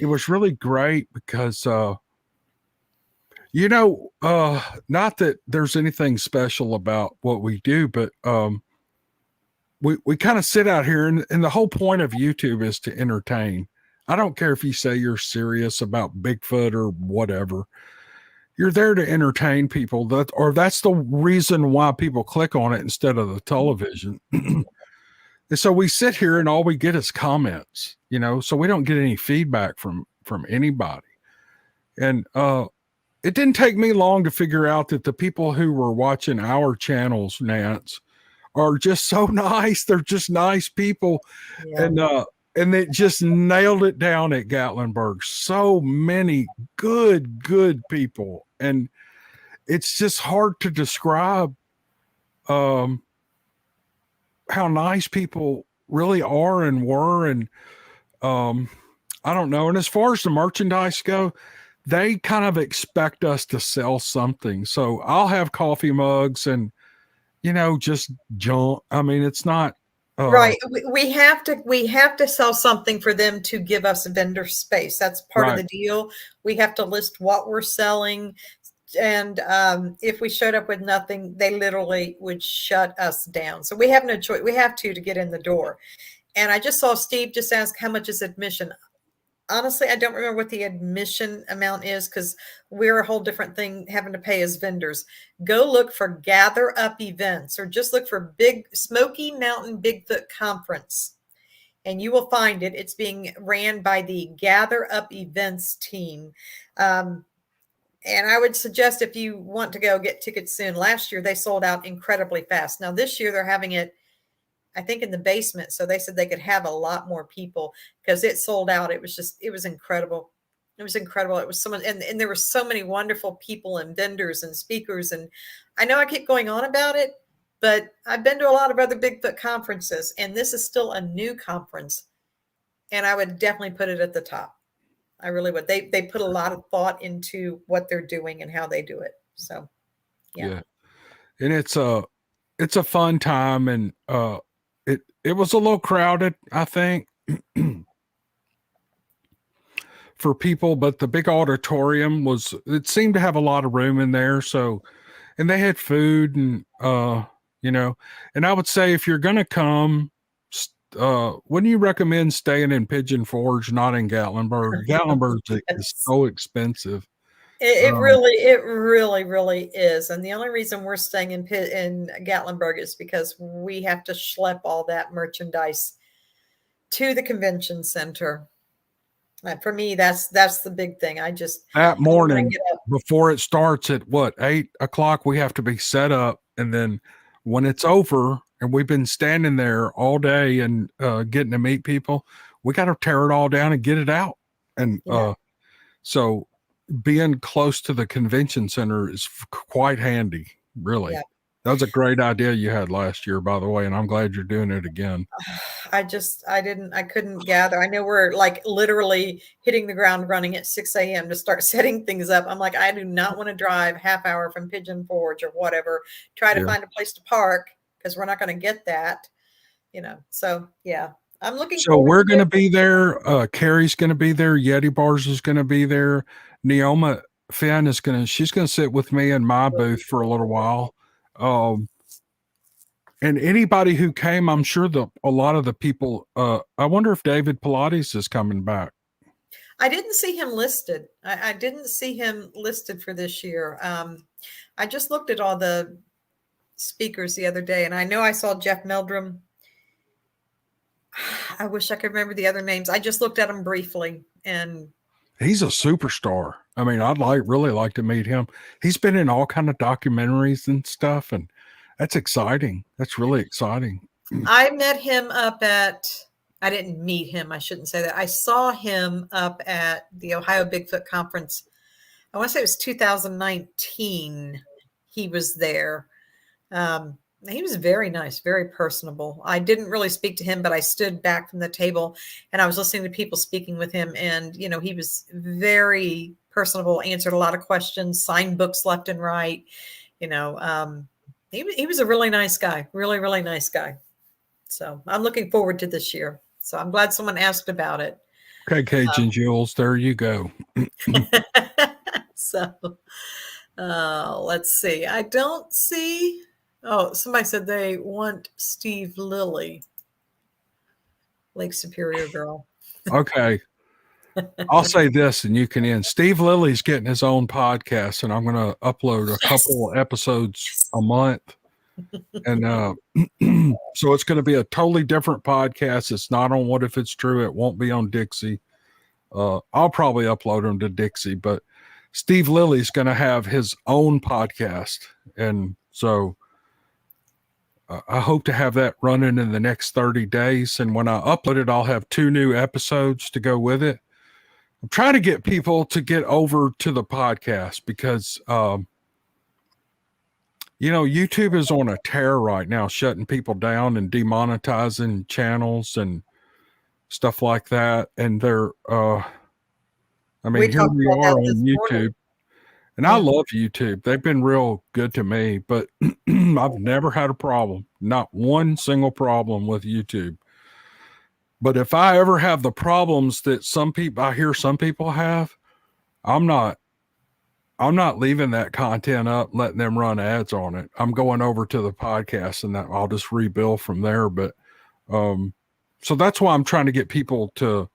B: it was really great because you know, not that there's anything special about what we do, but we kind of sit out here, and the whole point of YouTube is to entertain. I don't care if you say you're serious about Bigfoot or whatever. You're there to entertain people, or that's the reason why people click on it instead of the television. And so we sit here and all we get is comments, you know, so we don't get any feedback from anybody. And it didn't take me long to figure out that the people who were watching our channels, Nance, are just so nice. They're just nice people. Yeah. And they just nailed it down at Gatlinburg. So many good people. And it's just hard to describe how nice people really are and were. And I don't know. And as far as the merchandise go, they kind of expect us to sell something. So I'll have coffee mugs and just junk. I mean, it's not.
A: Right. We have to sell something for them to give us vendor space. That's part of
B: Right.
A: the deal. We have to list what we're selling. And if we showed up with nothing, they literally would shut us down. So we have no choice. We have to get in the door. And I just saw Steve just ask how much is admission. Honestly, I don't remember what the admission amount is because we're a whole different thing having to pay as vendors. Go look for Gather Up events or just look for Big Smoky Mountain Bigfoot Conference and you will find it. It's being ran by the Gather Up events team. And I would suggest if you want to go get tickets soon. Last year, they sold out incredibly fast. Now, this year, they're having it I think in the basement. So they said they could have a lot more people because it sold out. It was incredible. It was incredible. It was someone, and there were so many wonderful people and vendors and speakers. And I know I keep going on about it, but I've been to a lot of other Bigfoot conferences, and this is still a new conference. And I would definitely put it at the top. I really would. They put a lot of thought into what they're doing and how they do it. So yeah.
B: And it's a fun time, and it was a little crowded, I think, for people, but the big auditorium it seemed to have a lot of room in there. So, and they had food and, and I would say if you're going to come, wouldn't you recommend staying in Pigeon Forge, not in Gatlinburg? Gatlinburg is
A: Yes.
B: so expensive.
A: It really is. And the only reason we're staying in Gatlinburg is because we have to schlep all that merchandise to the convention center. For me, that's the big thing. I
B: That
A: don't want to
B: morning
A: get up.
B: before it starts at what, 8 o'clock, we have to be set up. And then when it's over and we've been standing there all day and getting to meet people, we got to tear it all down and get it out. And
A: Yeah.
B: so being close to the convention center is quite handy, really.
A: Yeah.
B: That was a great idea you had last year, by the way, and I'm glad you're doing it again.
A: I couldn't gather. I know we're like literally hitting the ground running at 6 a.m. to start setting things up. I'm like, I do not want to drive half hour from Pigeon Forge or whatever, try to
B: Yeah.
A: find a place to park because we're not going to get that, So yeah, I'm looking
B: So
A: forward
B: we're
A: to
B: going to
A: it.
B: be there. Carrie's going to be there. Yeti Bars is going to be there. Neoma Finn she's going to sit with me in my booth for a little while. Um, and anybody who came, I'm sure a lot of the people, I wonder if David Pilates is coming back.
A: I didn't see him listed. I didn't see him listed for this year. I just looked at all the speakers the other day, and I know I saw Jeff Meldrum. I wish I could remember the other names. I just looked at him briefly, and
B: He's a superstar. I mean, really like to meet him. He's been in all kind of documentaries and stuff, and that's exciting. That's really exciting.
A: I met him up at. I didn't meet him. I shouldn't say that. I saw him up at the Ohio Bigfoot Conference. I want to say it was 2019. He was there. He was very nice, very personable. I didn't really speak to him, but I stood back from the table and I was listening to people speaking with him. And, he was very personable, answered a lot of questions, signed books left and right. He was a really nice guy, really, really nice guy. So I'm looking forward to this year. So I'm glad someone asked about it.
B: Okay, Cajun Jules, there you go.
A: So let's see. I don't see. Oh, somebody said they want Steve Lilly, Lake Superior girl.
B: Okay. I'll say this and you can end. Steve Lilly's getting his own podcast, and I'm going to upload a couple episodes a month. And so it's going to be a totally different podcast. It's not on What If It's True. It won't be on Dixie. I'll probably upload them to Dixie, but Steve Lilly's going to have his own podcast. And so I hope to have that running in the next 30 days. And when I upload it, I'll have 2 new episodes to go with it. I'm trying to get people to get over to the podcast because, YouTube is on a tear right now, shutting people down and demonetizing channels and stuff like that. And they're,
A: We
B: here
A: talked
B: we
A: about
B: are
A: that
B: on
A: this morning.
B: YouTube, And I love YouTube. They've been real good to me, but I've never had a problem, not one single problem with YouTube. But if I ever have the problems that I hear some people have, I'm not leaving that content up, letting them run ads on it. I'm going over to the podcast and I'll just rebuild from there. But, so that's why I'm trying to get people to,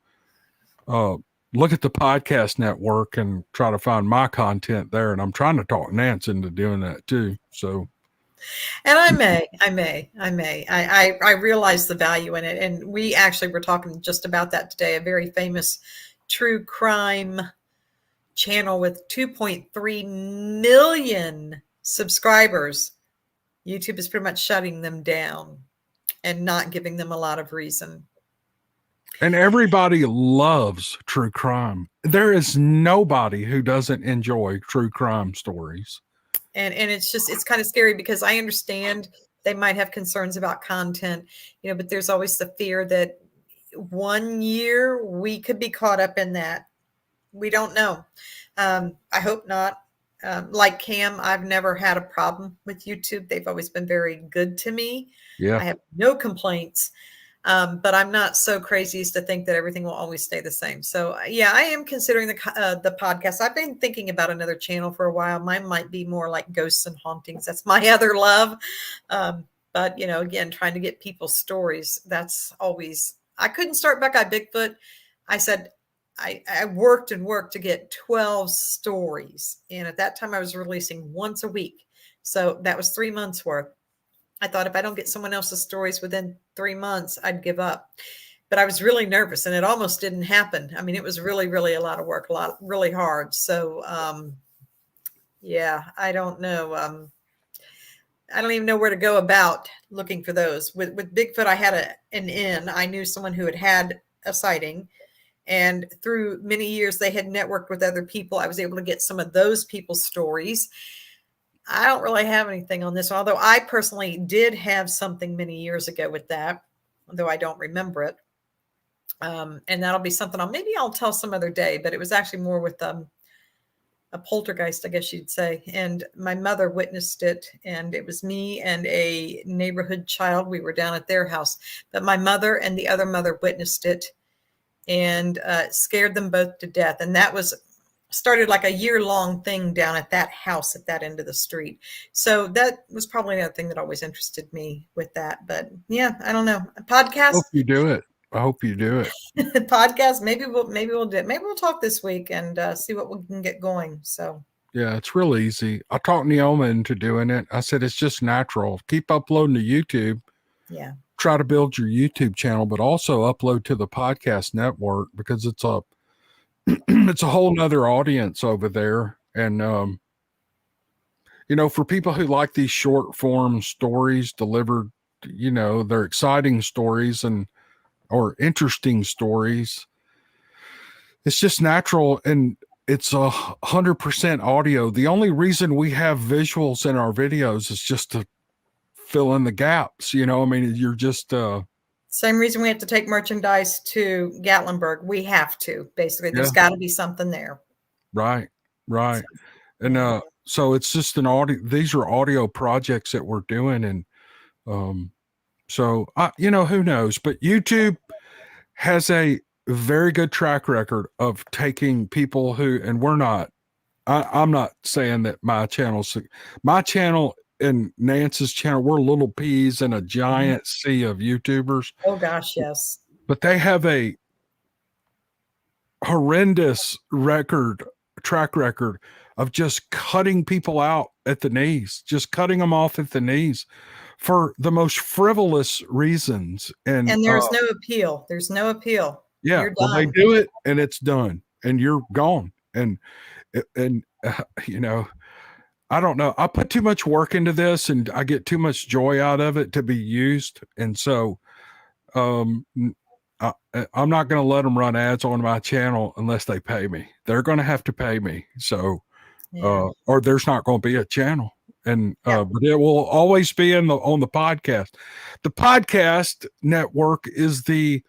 B: look at the podcast network and try to find my content there. And I'm trying to talk Nance into doing that too. So,
A: and I realize the value in it. And we actually were talking just about that today. A very famous true crime channel with 2.3 million subscribers. YouTube is pretty much shutting them down and not giving them a lot of reason.
B: And everybody loves true crime. There is nobody who doesn't enjoy true crime stories.
A: And it's kind of scary because I understand they might have concerns about content, but there's always the fear that one year we could be caught up in that. We don't know. I hope not. Like Cam, I've never had a problem with YouTube. They've always been very good to me.
B: Yeah.
A: I have no complaints. But I'm not so crazy as to think that everything will always stay the same. So yeah, I am considering the podcast. I've been thinking about another channel for a while. Mine might be more like ghosts and hauntings. That's my other love. But again, trying to get people's stories. That's always, I couldn't start Buckeye Bigfoot. I said, I worked and worked to get 12 stories. And at that time I was releasing once a week. So that was 3 months worth. I thought if I don't get someone else's stories within 3 months, I'd give up. But I was really nervous and it almost didn't happen. I mean, it was really, really a lot of work, really hard. So, yeah, I don't know. I don't even know where to go about looking for those. With Bigfoot, I had an in. I knew someone who had a sighting. And through many years, they had networked with other people. I was able to get some of those people's stories. I don't really have anything on this one, although I personally did have something many years ago with that, though I don't remember it. And that'll be something I'll tell some other day, but it was actually more with a poltergeist, I guess you'd say. And my mother witnessed it, and it was me and a neighborhood child. We were down at their house, but my mother and the other mother witnessed it and scared them both to death. And that started like a year-long thing down at that house at that end of the street. So that was probably another thing that always interested me with that. But yeah, I don't know. A podcast.
B: I hope you do it.
A: Podcast. Maybe we'll do it. Maybe we'll talk this week and see what we can get going. So
B: yeah, it's real easy. I talked Neoma into doing it. I said, it's just natural. Keep uploading to YouTube.
A: Yeah.
B: Try to build your YouTube channel, but also upload to the podcast network because it's a whole nother audience over there. And, for people who like these short form stories delivered, they're exciting stories or interesting stories. It's just natural. And it's 100% audio. The only reason we have visuals in our videos is just to fill in the gaps. You're just,
A: same reason we have to take merchandise to Gatlinburg. We have to, basically. There's got to be something there.
B: Right. And so it's just these are audio projects that we're doing. And so, who knows? But YouTube has a very good track record of taking people and I'm not saying that my channel and Nance's channel, we're little peas in a giant sea of YouTubers.
A: Oh gosh, yes.
B: But they have a horrendous track record of just cutting people out at the knees, just cutting them off at the knees for the most frivolous reasons. And
A: there's no appeal. There's no appeal.
B: Yeah. Well, they do it and it's done and you're gone. And I don't know. I put too much work into this and I get too much joy out of it to be used. And so, I'm not going to let them run ads on my channel unless they pay me. They're going to have to pay me. So, or there's not going to be a channel. And, but it will always be on the podcast. The podcast network is the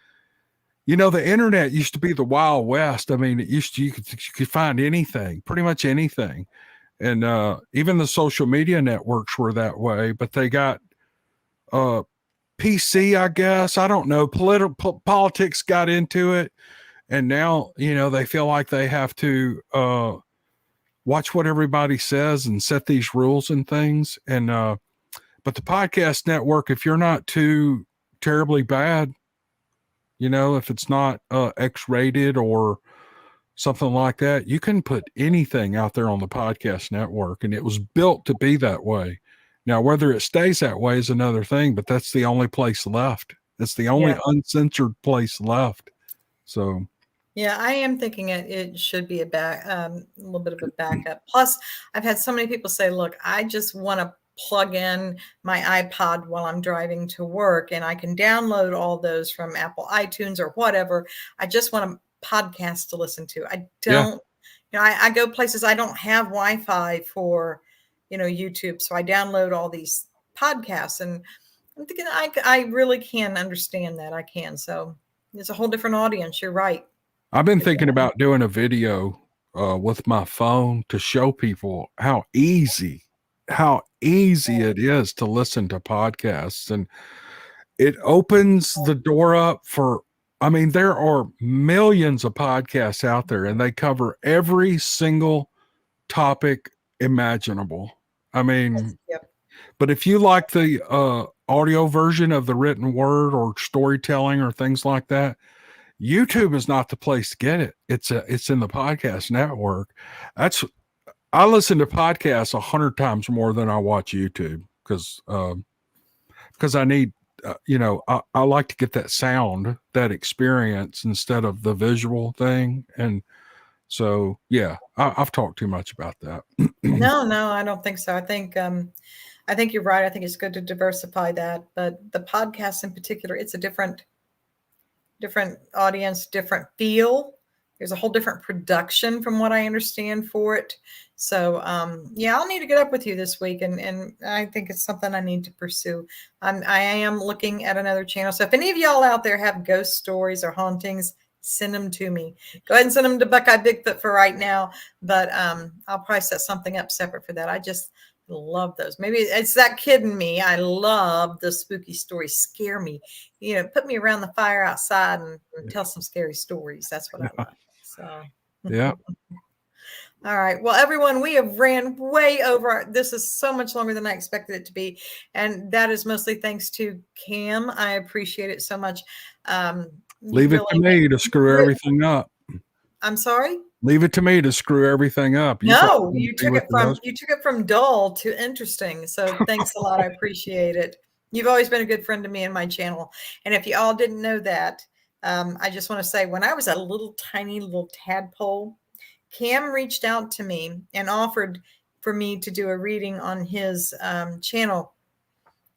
B: internet used to be the Wild West. I mean, you could find anything, pretty much anything. And even the social media networks were that way, but they got PC, I guess. I don't know. Politics got into it. And now, they feel like they have to watch what everybody says and set these rules and things. And, but the podcast network, if you're not too terribly bad, if it's not X-rated or something like that, you can put anything out there on the podcast network, and it was built to be that way. Now, whether it stays that way is another thing, but that's the only place left. It's the only uncensored place left. So,
A: yeah, I am thinking it should be a little bit of a backup. Plus, I've had so many people say, "Look, I just want to plug in my iPod while I'm driving to work, and I can download all those from Apple iTunes or whatever. I just want a podcast to listen to. I don't, I go places I don't have Wi-Fi for, YouTube, so I download all these podcasts, and I'm thinking I really can understand that. I can. So it's a whole different audience. You're right.
B: I've been thinking about doing a video with my phone to show people how easy it is to listen to podcasts. And it opens the door up for, there are millions of podcasts out there, and they cover every single topic imaginable. But if you like the audio version of the written word or storytelling or things like that, YouTube is not the place to get it. It's in the podcast network. I listen to podcasts 100 times more than I watch YouTube because I need, I like to get that sound, that experience instead of the visual thing. And so, yeah, I've talked too much about that.
A: No, I don't think so. I think you're right. I think it's good to diversify that, but the podcast in particular, it's a different audience, different feel. There's a whole different production from what I understand for it. So I'll need to get up with you this week, and I think it's something I need to pursue. I am looking at another channel. So if any of y'all out there have ghost stories or hauntings, send them to me. Go ahead and send them to Buckeye Bigfoot for right now, but I'll probably set something up separate for that. I just love those. Maybe it's that kid in me. I love the spooky stories. Scare me, put me around the fire outside and tell some scary stories. That's what I like. So
B: yeah.
A: All right. Well, everyone, we have ran way over. This is so much longer than I expected it to be. And that is mostly thanks to Cam. I appreciate it so much.
B: Leave it to me to screw everything up.
A: I'm sorry?
B: Leave it to me to screw everything up.
A: You took it from dull to interesting. So thanks a lot. I appreciate it. You've always been a good friend to me and my channel. And if you all didn't know that, I just want to say, when I was a tiny little tadpole, Cam reached out to me and offered for me to do a reading on his channel.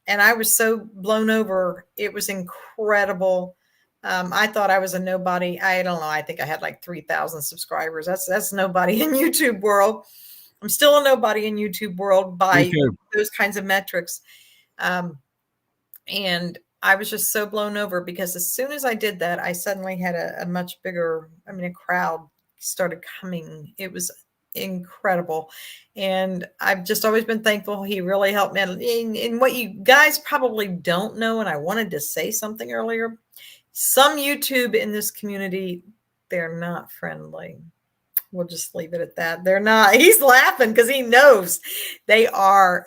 A: And I was so blown over. It was incredible. I thought I was a nobody. I don't know. I think I had like 3,000 subscribers. That's nobody in YouTube world. I'm still a nobody in YouTube world by those kinds of metrics. And I was just so blown over because as soon as I did that, I suddenly had a much bigger, a crowd started coming. It was incredible. And I've just always been thankful. He really helped me. And what you guys probably don't know, and I wanted to say something earlier, some YouTube in this community, they're not friendly. We'll just leave it at that. They're not. He's laughing because he knows they are.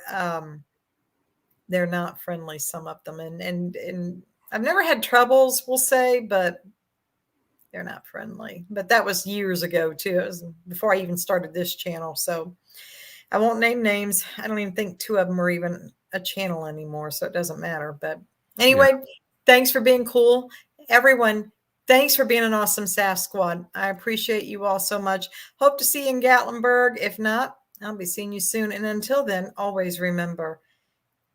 A: They're not friendly, some of them. And I've never had troubles, we'll say, but they're not friendly. But that was years ago, too. It was before I even started this channel. So I won't name names. I don't even think two of them are even a channel anymore, so it doesn't matter. But anyway, Thanks for being cool. Everyone, thanks for being an awesome SAS squad. I appreciate you all so much. Hope to see you in Gatlinburg. If not, I'll be seeing you soon. And until then, always remember,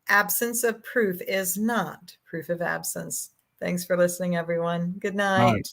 A: absence of proof is not proof of absence. Thanks for listening, everyone. Good night.